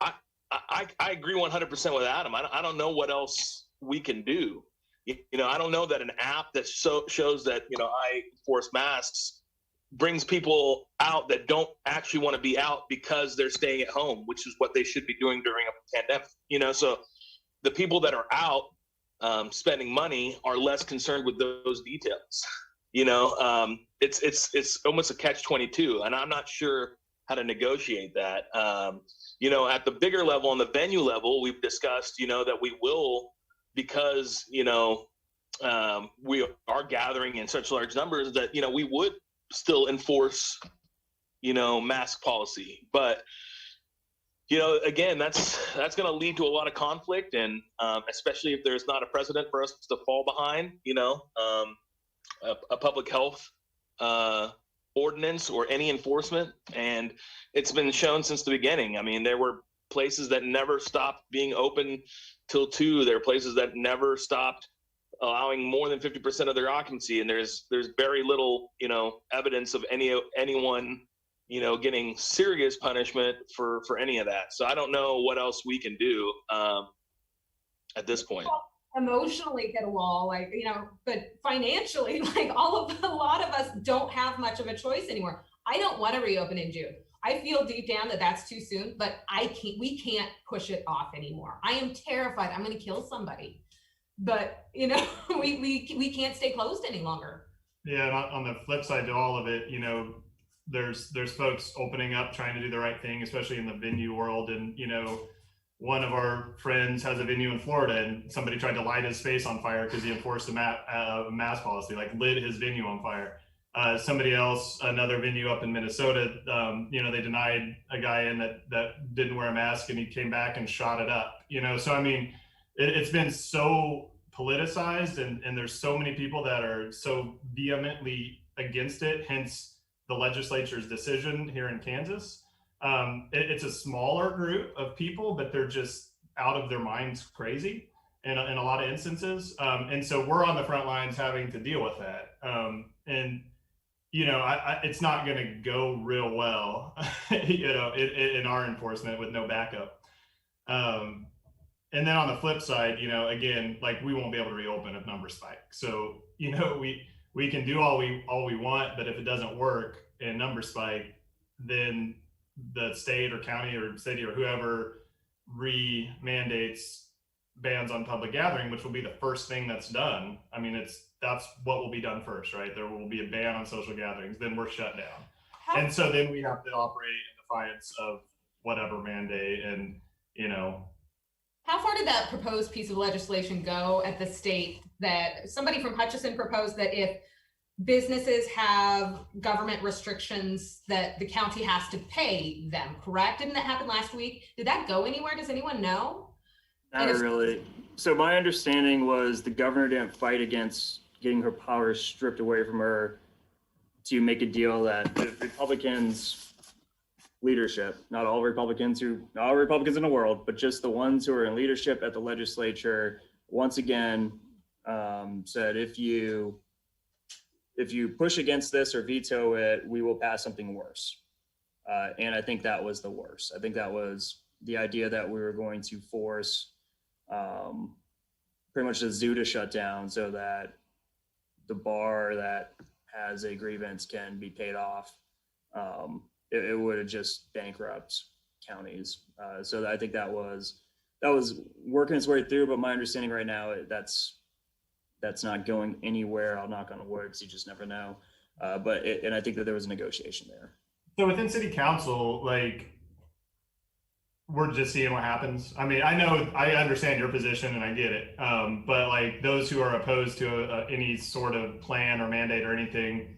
I agree 100% with Adam. I don't know what else we can do. I don't know that an app that shows that, I enforce masks brings people out that don't actually want to be out because they're staying at home, which is what they should be doing during a pandemic, so the people that are out spending money are less concerned with those details. It's almost a catch-22, and I'm not sure how to negotiate that. At the bigger level, on the venue level, we've discussed, that we will, because, we are gathering in such large numbers that, we would still enforce, mask policy. But, again, that's going to lead to a lot of conflict, and especially if there's not a precedent for us to fall behind, a public health ordinance or any enforcement. And it's been shown since the beginning. I mean, there were places that never stopped being open till 2. There are places that never stopped allowing more than 50% of their occupancy. And there's very little, evidence of anyone, getting serious punishment for any of that. So I don't know what else we can do at this point. Emotionally hit a wall, but financially, a lot of us don't have much of a choice anymore. I don't want to reopen in June. I feel deep down that that's too soon, but we can't push it off anymore. I am terrified I'm going to kill somebody, but we can't stay closed any longer. Yeah. And on the flip side to all of it, there's folks opening up, trying to do the right thing, especially in the venue world. And, one of our friends has a venue in Florida, and somebody tried to light his face on fire because he enforced a mask policy, lit his venue on fire. Somebody else, another venue up in Minnesota, they denied a guy in that didn't wear a mask, and he came back and shot it up. So I mean, it's been so politicized, and there's so many people that are so vehemently against it, hence the legislature's decision here in Kansas. It's a smaller group of people, but they're just out of their minds crazy in a lot of instances. And so we're on the front lines having to deal with that. And, it's not going to go real well, in our enforcement with no backup. And then on the flip side, again, we won't be able to reopen if numbers spike. So, we can do all we want, but if it doesn't work and numbers spike, then the state or county or city or whoever mandates bans on public gathering, which will be the first thing that's done. I mean, that's what will be done first, right? There will be a ban on social gatherings, then we're shut down. And so then we have to operate in defiance of whatever mandate. And, how far did that proposed piece of legislation go at the state that somebody from Hutchinson proposed that if businesses have government restrictions that the county has to pay them, correct? Didn't that happen last week? Did that go anywhere? Does anyone know? Not really. So my understanding was the governor didn't fight against getting her powers stripped away from her to make a deal that the Republicans leadership, not all Republicans in the world, but just the ones who are in leadership at the legislature, once again, said, if you if you push against this or veto it, we will pass something worse. And I think that was the worst. I think that was the idea that we were going to force pretty much the zoo to shut down so that the bar that has a grievance can be paid off. It would have just bankrupt counties. So I think that was working its way through. But my understanding right now, that's not going anywhere. I'll knock on wood because you just never know. And I think that there was a negotiation there. So within city council, like, we're just seeing what happens. I mean, I understand your position and I get it. But like those who are opposed to any sort of plan or mandate or anything,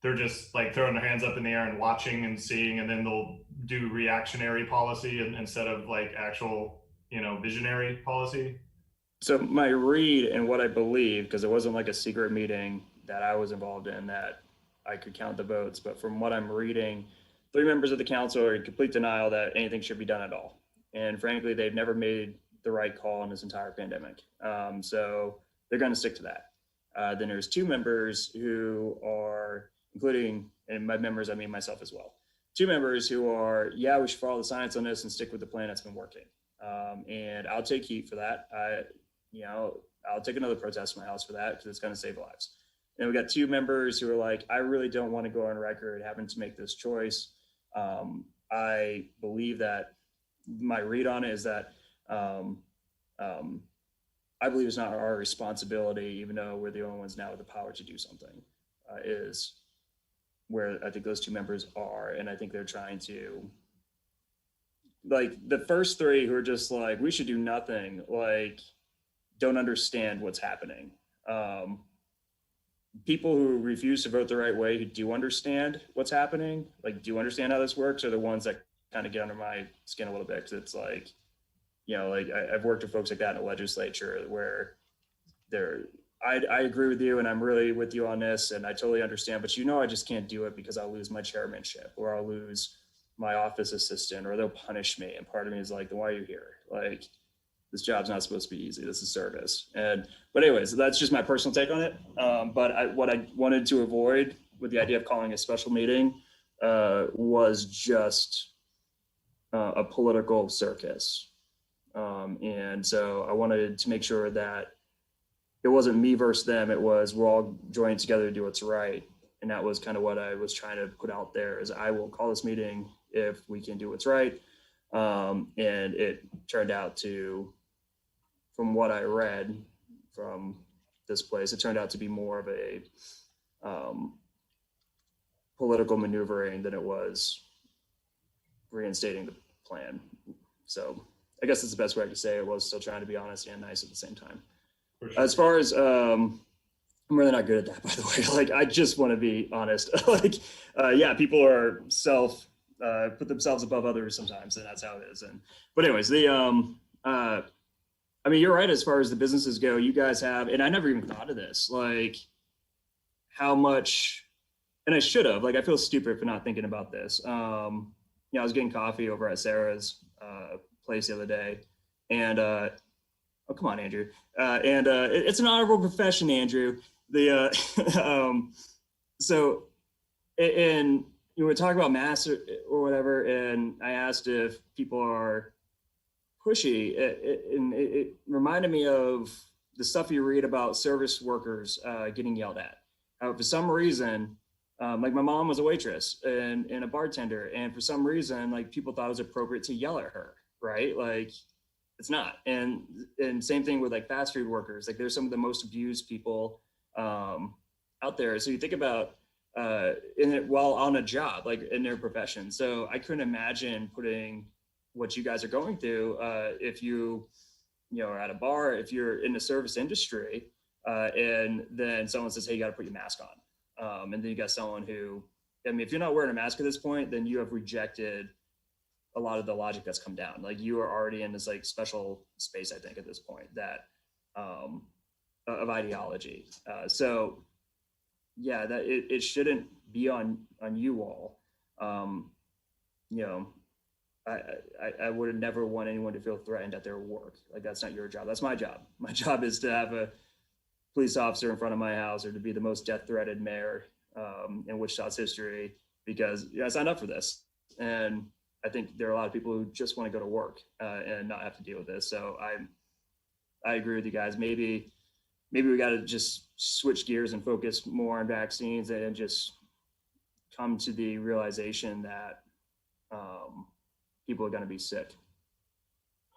they're just like throwing their hands up in the air and watching and seeing, and then they'll do reactionary policy instead of like actual, visionary policy. So my read and what I believe, because it wasn't like a secret meeting that I was involved in that I could count the votes, but from what I'm reading, 3 members of the council are in complete denial that anything should be done at all. And frankly, they've never made the right call in this entire pandemic. So they're going to stick to that. Then there's 2 members who are, including, and by members, I mean myself as well, 2 members who are, yeah, we should follow the science on this and stick with the plan that's been working. And I'll take heat for that. I'll take another protest in my house for that because it's going to save lives. And we got 2 members who are like, I really don't want to go on record having to make this choice. I believe that my read on it is that I believe it's not our responsibility, even though we're the only ones now with the power to do something, is where I think those 2 members are. And I think they're trying to, like, the first 3 who are just like, we should do nothing, like, don't understand what's happening. People who refuse to vote the right way, who do understand what's happening, like, do understand how this works, are the ones that kind of get under my skin a little bit. Because it's like, I've worked with folks like that in the legislature where I agree with you and I'm really with you on this and I totally understand, but I just can't do it because I'll lose my chairmanship or I'll lose my office assistant or they'll punish me. And part of me is like, then why are you here? Like, this job's not supposed to be easy. This is service. But anyways, that's just my personal take on it. But what I wanted to avoid with the idea of calling a special meeting was just a political circus. And so I wanted to make sure that it wasn't me versus them. It was, we're all joining together to do what's right. And that was kind of what I was trying to put out there is I will call this meeting if we can do what's right. And it turned out to, from what I read from this place, it turned out to be more of a political maneuvering than it was reinstating the plan. So I guess that's the best way I could say it. Was still trying to be honest and nice at the same time. Sure. As far as, I'm really not good at that, by the way. Like, I just want to be honest. Yeah, people are put themselves above others sometimes, and that's how it is. But anyways, I mean, you're right. As far as the businesses go, you guys have, and I never even thought of this, like how much, and I should have, like, I feel stupid for not thinking about this. I was getting coffee over at Sarah's place the other day and, oh, come on, Andrew. It's an honorable profession, Andrew. So, and you were talking about masks or whatever, and I asked if people are pushy, and it reminded me of the stuff you read about service workers getting yelled at. For some reason, like my mom was a waitress and a bartender, and for some reason, like people thought it was appropriate to yell at her, right? Like it's not. And same thing with like fast food workers. Like there's some of the most abused people out there. So you think about while on a job, like in their profession. So I couldn't imagine putting what you guys are going through if you are at a bar, if you're in the service industry, and then someone says, hey, you got to put your mask on. And then you got someone who, I mean, if you're not wearing a mask at this point, then you have rejected a lot of the logic that's come down. Like you are already in this like special space, I think, at this point that of ideology. So yeah, that it shouldn't be on you all. I would have never want anyone to feel threatened at their work. Like that's not your job. That's my job. My job is to have a police officer in front of my house or to be the most death threatened mayor in Wichita's history, because I signed up for this. And I think there are a lot of people who just want to go to work and not have to deal with this. So I agree with you guys. Maybe we got to just switch gears and focus more on vaccines and just come to the realization that people are going to be sick.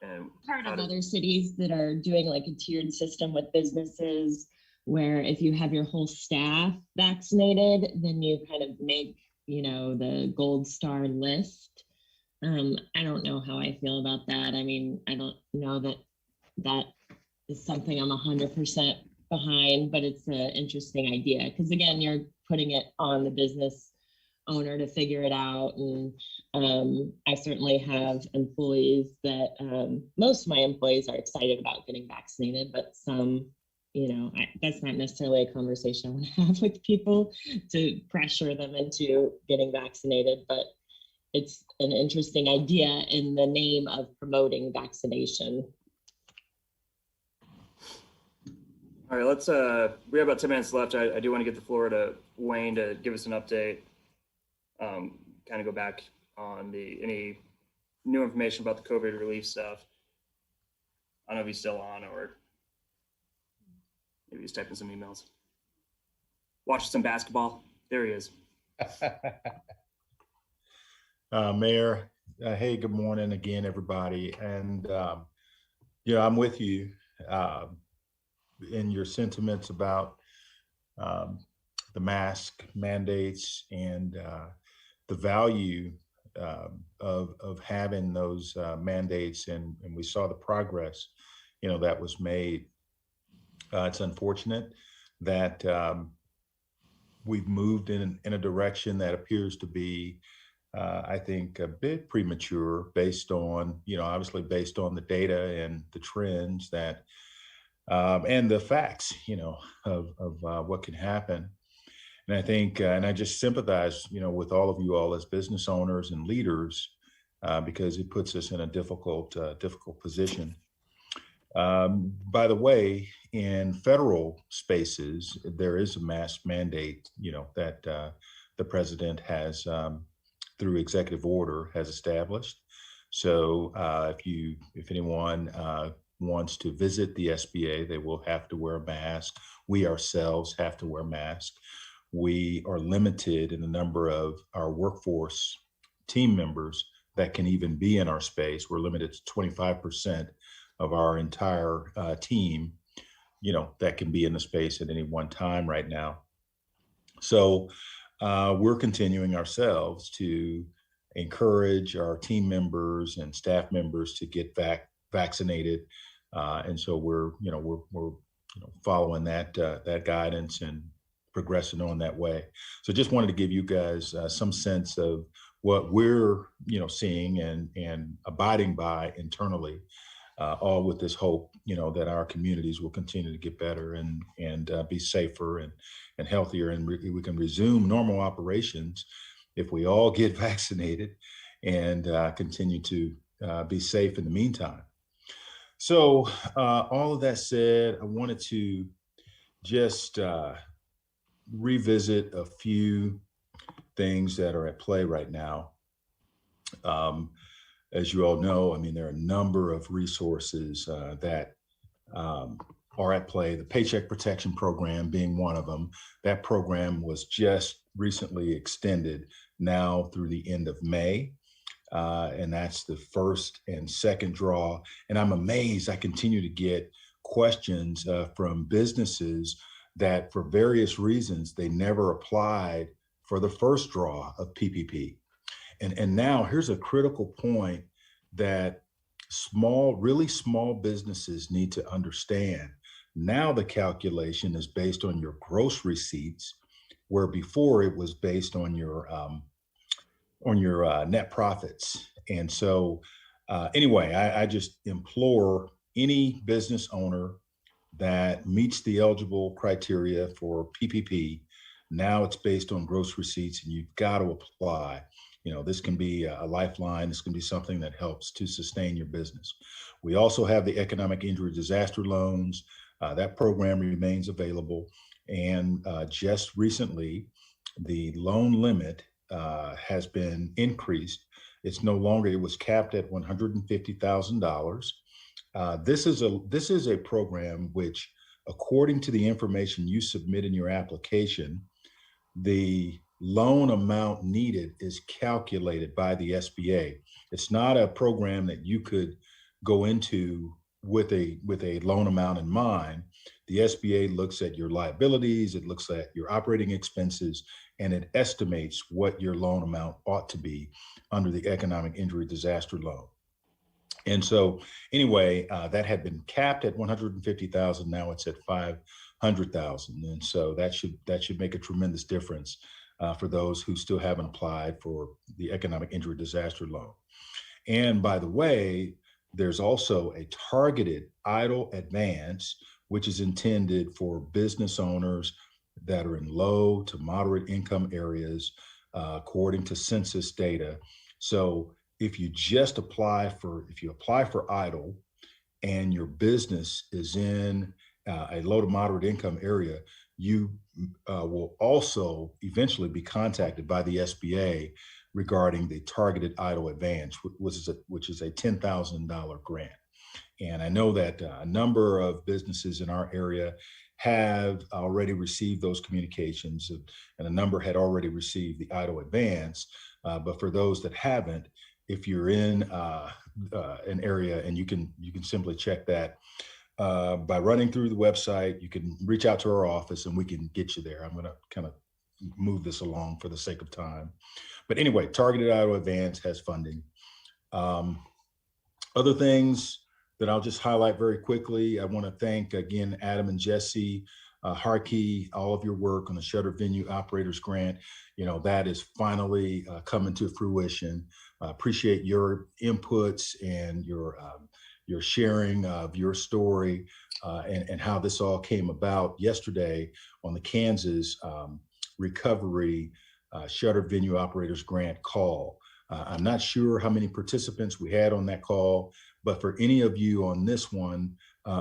And part of other cities that are doing like a tiered system with businesses where if you have your whole staff vaccinated, then you kind of make, the gold star list. I don't know how I feel about that. I mean, I don't know that is something I'm 100% behind, but it's an interesting idea because again, you're putting it on the business owner to figure it out. And I certainly have employees that most of my employees are excited about getting vaccinated, but some, that's not necessarily a conversation I want to have with people to pressure them into getting vaccinated, but it's an interesting idea in the name of promoting vaccination. All right, let's, we have about 10 minutes left. I do want to get the floor to Wayne to give us an update, kind of go back on any new information about the COVID relief stuff. I don't know if he's still on or maybe he's typing some emails. Watching some basketball. There he is. Mayor, hey, good morning again, everybody. And, I'm with you in your sentiments about the mask mandates and the value of having those mandates. And we saw the progress, that was made. It's unfortunate that we've moved in a direction that appears to be I think a bit premature based on, obviously based on the data and the trends that, and the facts, of what can happen. And I think, and I just sympathize, with all of you all as business owners and leaders, because it puts us in a difficult position. By the way, in federal spaces, there is a mask mandate, that the president has, through executive order, has established. So if anyone wants to visit the SBA, they will have to wear a mask. We ourselves have to wear masks. We are limited in the number of our workforce team members that can even be in our space. We're limited to 25% of our entire team, that can be in the space at any one time right now. So we're continuing ourselves to encourage our team members and staff members to get vaccinated, and so we're following that guidance and progressing on that way. So just wanted to give you guys some sense of what we're seeing and abiding by internally, all with this hope that our communities will continue to get better and be safer and healthier, and we can resume normal operations if we all get vaccinated and continue to be safe in the meantime. So all of that said, I wanted to just revisit a few things that are at play right now. As you all know, there are a number of resources that are at play, the Paycheck Protection Program being one of them. That program was just recently extended now through the end of May. And that's the first and second draw. And I'm amazed I continue to get questions from businesses that for various reasons, they never applied for the first draw of PPP. And now here's a critical point that really small businesses need to understand. Now the calculation is based on your gross receipts, where before it was based on your net profits. And so anyway, I just implore any business owner that meets the eligible criteria for PPP, now it's based on gross receipts and you've got to apply. This can be a lifeline. This can be something that helps to sustain your business. We also have the economic injury disaster loans. That program remains available. And just recently, the loan limit has been increased. It's no longer, it was capped at $150,000. This is a program which, according to the information you submit in your application, the loan amount needed is calculated by the SBA. It's not a program that you could go into with a loan amount in mind. The SBA looks at your liabilities, it looks at your operating expenses, and it estimates what your loan amount ought to be under the economic injury disaster loan. And so anyway, that had been capped at 150,000. Now it's at 500,000. And so that should make a tremendous difference for those who still haven't applied for the economic injury disaster loan. And by the way, there's also a targeted EIDL advance, which is intended for business owners that are in low to moderate income areas, according to census data. So if you apply for EIDL and your business is in a low to moderate income area, you will also eventually be contacted by the SBA regarding the targeted EIDL advance, which is a $10,000 grant. And I know that a number of businesses in our area have already received those communications, and a number had already received the EIDL advance. But for those that haven't, if you're in an area, and you can simply check that by running through the website, you can reach out to our office and we can get you there. I'm going to kind of move this along for the sake of time. But anyway, targeted EIDL advance has funding. Other things that I'll just highlight very quickly. I want to thank again Adam and Jesse Harkey, all of your work on the Shutter Venue Operators Grant. You know, that is finally coming to fruition. Appreciate your inputs and your sharing of your story and how this all came about yesterday on the Kansas Recovery Shutter Venue Operators Grant call. I'm not sure how many participants we had on that call, but for any of you on this one,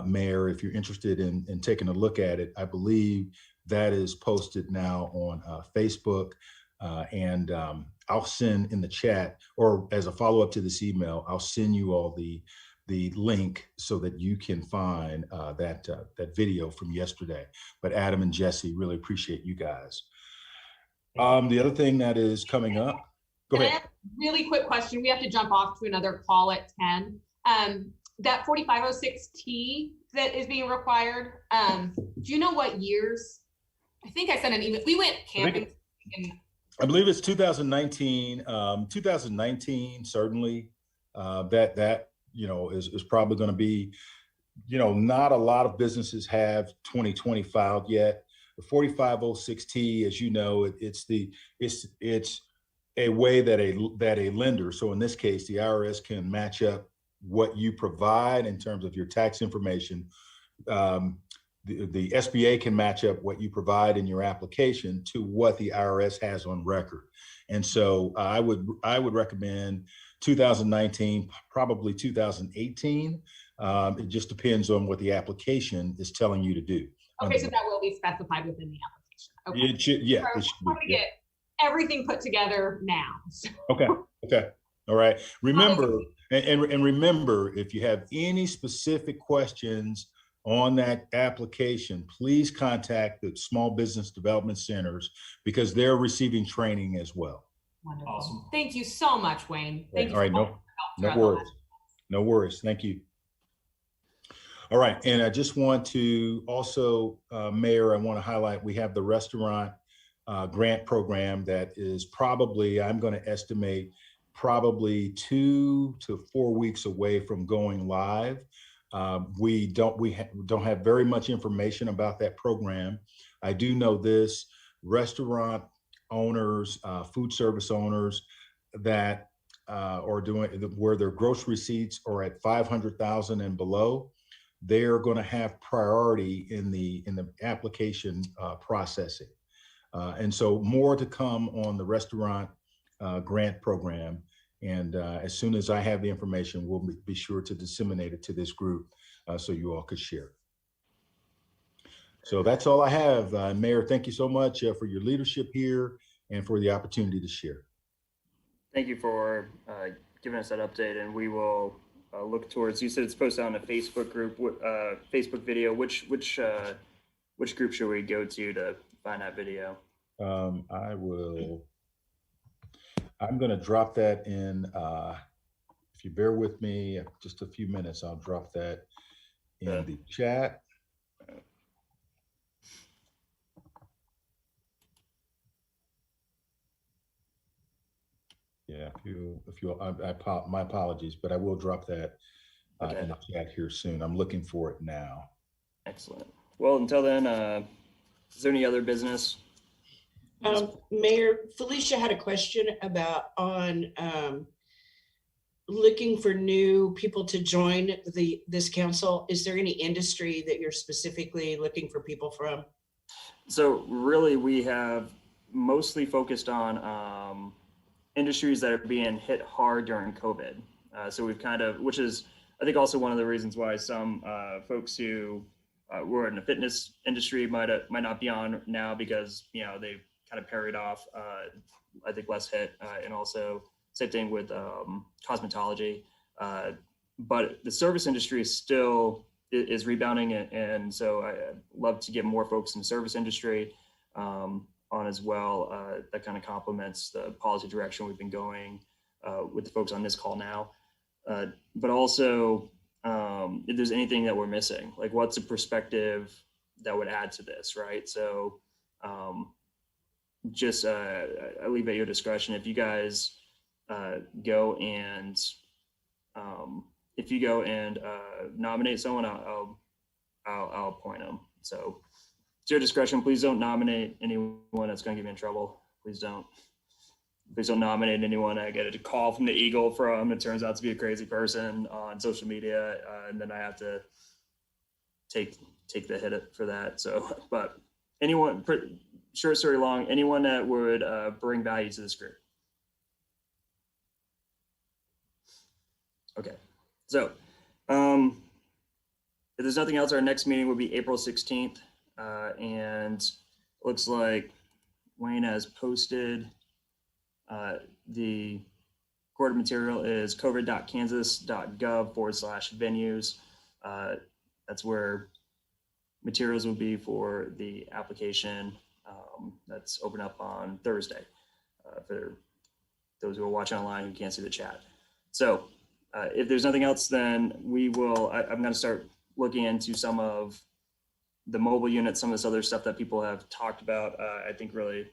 Mayor, if you're interested in taking a look at it, I believe that is posted now on Facebook. And I'll send in the chat, or as a follow-up to this email, I'll send you all the link so that you can find that video from yesterday. But Adam and Jesse, really appreciate you guys. The other thing that is coming up, go ahead. I have a really quick question. We have to jump off to another call at 10. That 4506T that is being required, do you know what years? I think I sent an email. We went camping. I believe it's 2019. 2019, certainly. That you know is probably going to be, you know, not a lot of businesses have 2020 filed yet. The 4506T, as you know, it's a way that a lender, so in this case, the IRS, can match up what you provide in terms of your tax information. The SBA can match up what you provide in your application to what the IRS has on record. And so I would recommend 2019, probably 2018. It just depends on what the application is telling you to do. Okay, so that will be specified within the application. Okay. It should, yeah. So it should I'm going to get everything put together now. Okay. All right. Remember, and remember, if you have any specific questions on that application, please contact the Small Business Development Centers, because they're receiving training as well. Wonderful. Awesome. Thank you so much, Wayne. Thank you. All right. No worries. No worries. Thank you. All right. And I just want to also, Mayor, I want to highlight, we have the restaurant grant program that is probably, I'm going to estimate, probably 2 to 4 weeks away from going live. We don't have very much information about that program. I do know this: restaurant owners, food service owners that are doing, where their gross receipts are at 500,000 and below, they're going to have priority in the application processing. And so more to come on the restaurant grant program. And as soon as I have the information, we'll be sure to disseminate it to this group so you all could share. So that's all I have. Mayor, thank you so much for your leadership here and for the opportunity to share. Thank you for giving us that update, and we will look towards. You said it's posted on a Facebook group, Facebook video. Which group should we go to find that video? I'm going to drop that in. If you bear with me just a few minutes, I'll drop that in the chat. Yeah, my apologies, but I will drop that in the chat here soon. I'm looking for it now. Excellent. Well, until then, is there any other business? Mayor, Felicia had a question about looking for new people to join this council. Is there any industry that you're specifically looking for people from? So really, we have mostly focused on industries that are being hit hard during COVID. So we've which is, I think, also one of the reasons why some folks who were in the fitness industry might not be on now, because they've kind of parried off, I think, less hit, and also same thing with cosmetology. But the service industry is rebounding, and so I'd love to get more folks in the service industry on as well. That kind of complements the policy direction we've been going with the folks on this call now. But also, if there's anything that we're missing, like what's a perspective that would add to this, right? So just I leave at your discretion. If you guys go and nominate someone, I'll appoint them. So it's your discretion. Please don't nominate anyone that's going to get me in trouble. Please don't nominate anyone I get a call from the Eagle from. It turns out to be a crazy person on social media, and then I have to take the hit for that. So, but anyone, short story long, anyone that would bring value to this group. Okay, so if there's nothing else, our next meeting will be April 16th, and looks like Wayne has posted the recorded material is covid.kansas.gov/venues. That's where materials will be for the application that's open up on Thursday for those who are watching online who can't see the chat. So if there's nothing else, then I'm going to start looking into some of the mobile units, some of this other stuff that people have talked about. I think really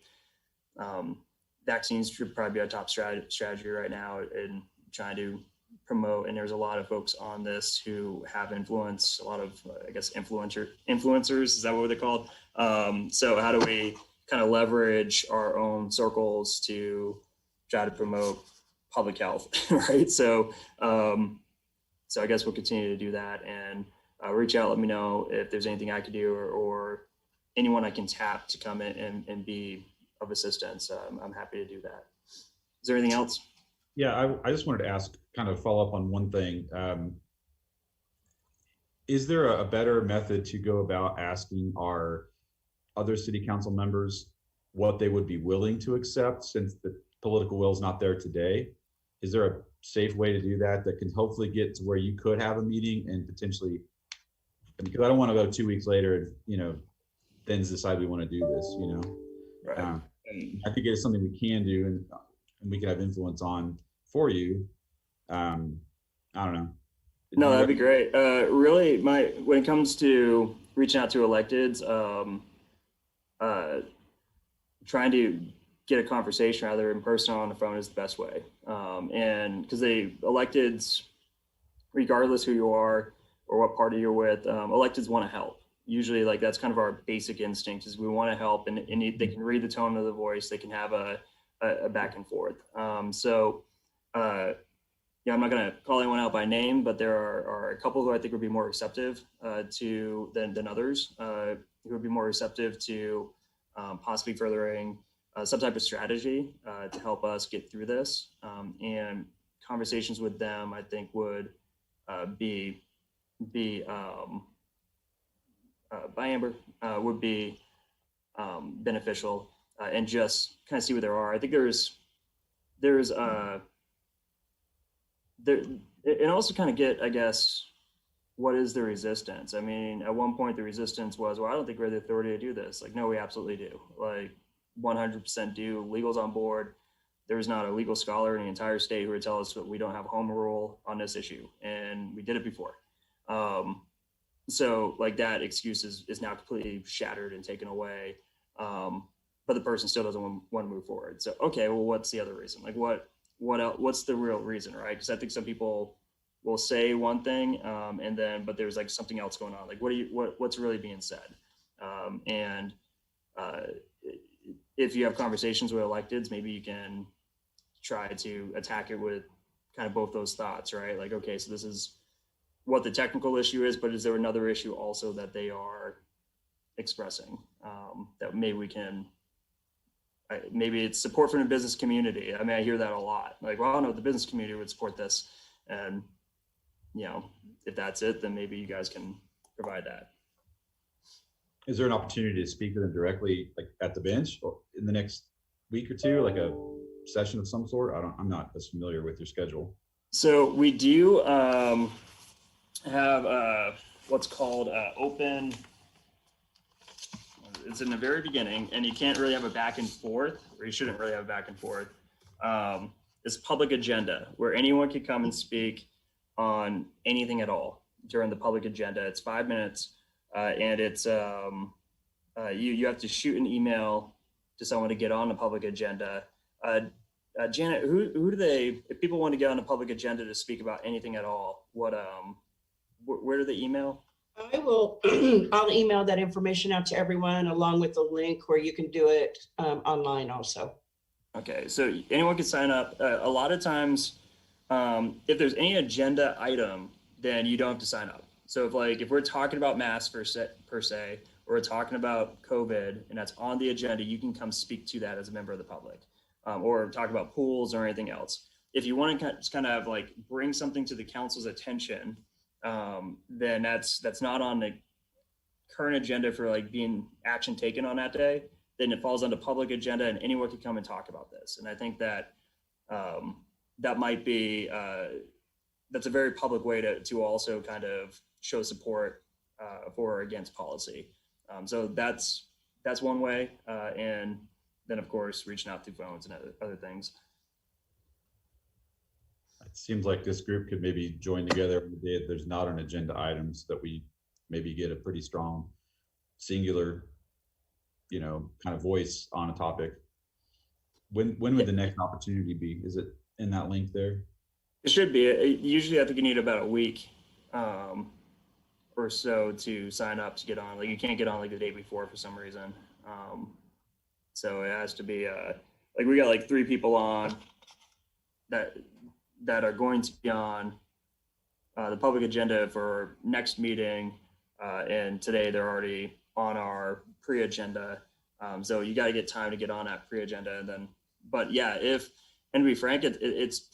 vaccines should probably be our top strategy right now in trying to promote. And there's a lot of folks on this who have influence, a lot of, I guess, influencers, is that what they're called? So how do we kind of leverage our own circles to try to promote public health, right? So I guess we'll continue to do that, and reach out, let me know if there's anything I could do or anyone I can tap to come in and be of assistance. I'm happy to do that. Is there anything else? Yeah, I just wanted to ask, kind of follow up on one thing. Is there a better method to go about asking our other city council members what they would be willing to accept, since the political will is not there today? Is there a safe way to do that can hopefully get to where you could have a meeting and potentially, because I don't want to go 2 weeks later and, then decide we want to do this, Right. I think it's something we can do and we can have influence on for you. I don't know. No, that'd be great. Really, when it comes to reaching out to electeds, trying to get a conversation either in person or on the phone is the best way. And because electeds, regardless who you are or what party you're with, electeds want to help. Usually, like, that's kind of our basic instinct, is we want to help, and they can read the tone of the voice. They can have a back and forth. I'm not going to call anyone out by name, but there are a couple who I think would be more receptive than others, who would be more receptive to possibly furthering some type of strategy to help us get through this. And conversations with them, I think, would be by Amber would be beneficial, and just kind of see what there are. I think there's there, and also kind of get, I guess, what is the resistance? I mean, at one point the resistance was, well, I don't think we have the authority to do this. Like, no, we absolutely do. Like 100% do. Legal's on board. There's not a legal scholar in the entire state who would tell us that we don't have a home rule on this issue. And we did it before. So like that excuse is now completely shattered and taken away. But the person still doesn't want to move forward. So, okay, well, what's the other reason? Like what else, what's the real reason, right? Because I think some people will say one thing, and then, but there's like something else going on. Like, what's really being said? If you have conversations with electeds, maybe you can try to attack it with kind of both those thoughts, right? Like, okay, so this is what the technical issue is, but is there another issue also that they are expressing that maybe we can, maybe it's support from the business community. I mean, I hear that a lot. Like, well, no, the business community would support this. And, you know, if that's it, then maybe you guys can provide that. Is there an opportunity to speak to them directly, like at the bench or in the next week or two, like a session of some sort? I'm not as familiar with your schedule. So we do have what's called open. It's in the very beginning, and you can't really have a back and forth, or you shouldn't really have a back and forth. It's public agenda, where anyone can come and speak on anything at all during the public agenda. It's 5 minutes, and it's you have to shoot an email to someone to get on the public agenda. Janet, who do they, if people want to get on the public agenda to speak about anything at all, where do they email? I'll email that information out to everyone along with the link where you can do it online also. Okay, so anyone can sign up. A lot of times, if there's any agenda item, then you don't have to sign up. So if we're talking about masks per se, or we're talking about COVID and that's on the agenda, you can come speak to that as a member of the public, or talk about pools or anything else. If you want to just kind of like bring something to the council's attention, then that's not on the current agenda for like being action taken on that day, then it falls on the public agenda and anyone can come and talk about this. And I think that that might be, that's a very public way to also kind of show support for or against policy. So that's one way. And then of course, reaching out through phones and other things. It seems like this group could maybe join together on the day that there's not an agenda items, that we maybe get a pretty strong singular, kind of voice on a topic. When would the next opportunity be? Is it in that link there? It should be. Usually I think you need about a week or so to sign up to get on. Like you can't get on like the day before for some reason. So it has to be like we got like 3 people on that are going to be on the public agenda for next meeting. And today they're already on our pre-agenda. So you got to get time to get on that pre-agenda. And then, but yeah, and to be frank, it's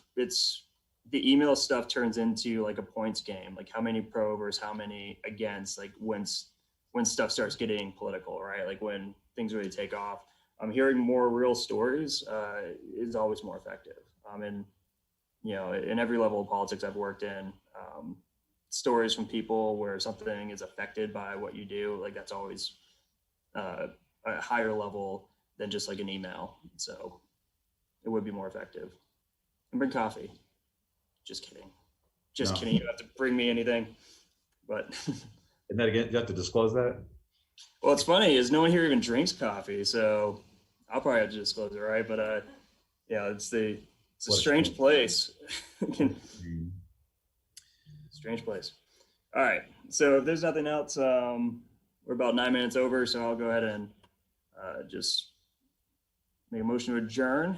the email stuff turns into like a points game, like how many pro versus how many against, like when stuff starts getting political, right? Like when things really take off. Hearing more real stories is always more effective. And in every level of politics I've worked in, stories from people where something is affected by what you do, like that's always a higher level than just like an email. So it would be more effective. And bring coffee. Just kidding. Just kidding. You don't have to bring me anything, but. And that again, you have to disclose that? Well, it's funny is no one here even drinks coffee, so I'll probably have to disclose it, right? But yeah, it's a strange place. Strange place. All right. So if there's nothing else, we're about 9 minutes over, so I'll go ahead and just make a motion to adjourn.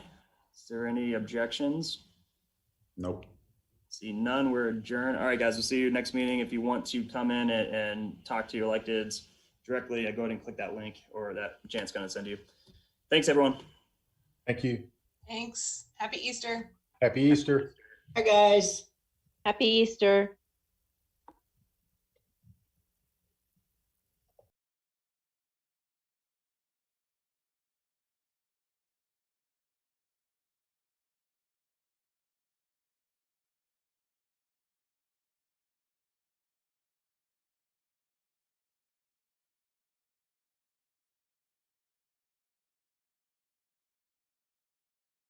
Is there any objections? Nope. See none, we're adjourned. All right, guys, we'll see you next meeting. If you want to come in and talk to your electeds directly, go ahead and click that link or that Jan's going to send you. Thanks, everyone. Thank you. Thanks. Happy Easter. Happy Easter. Hi, guys. Happy Easter.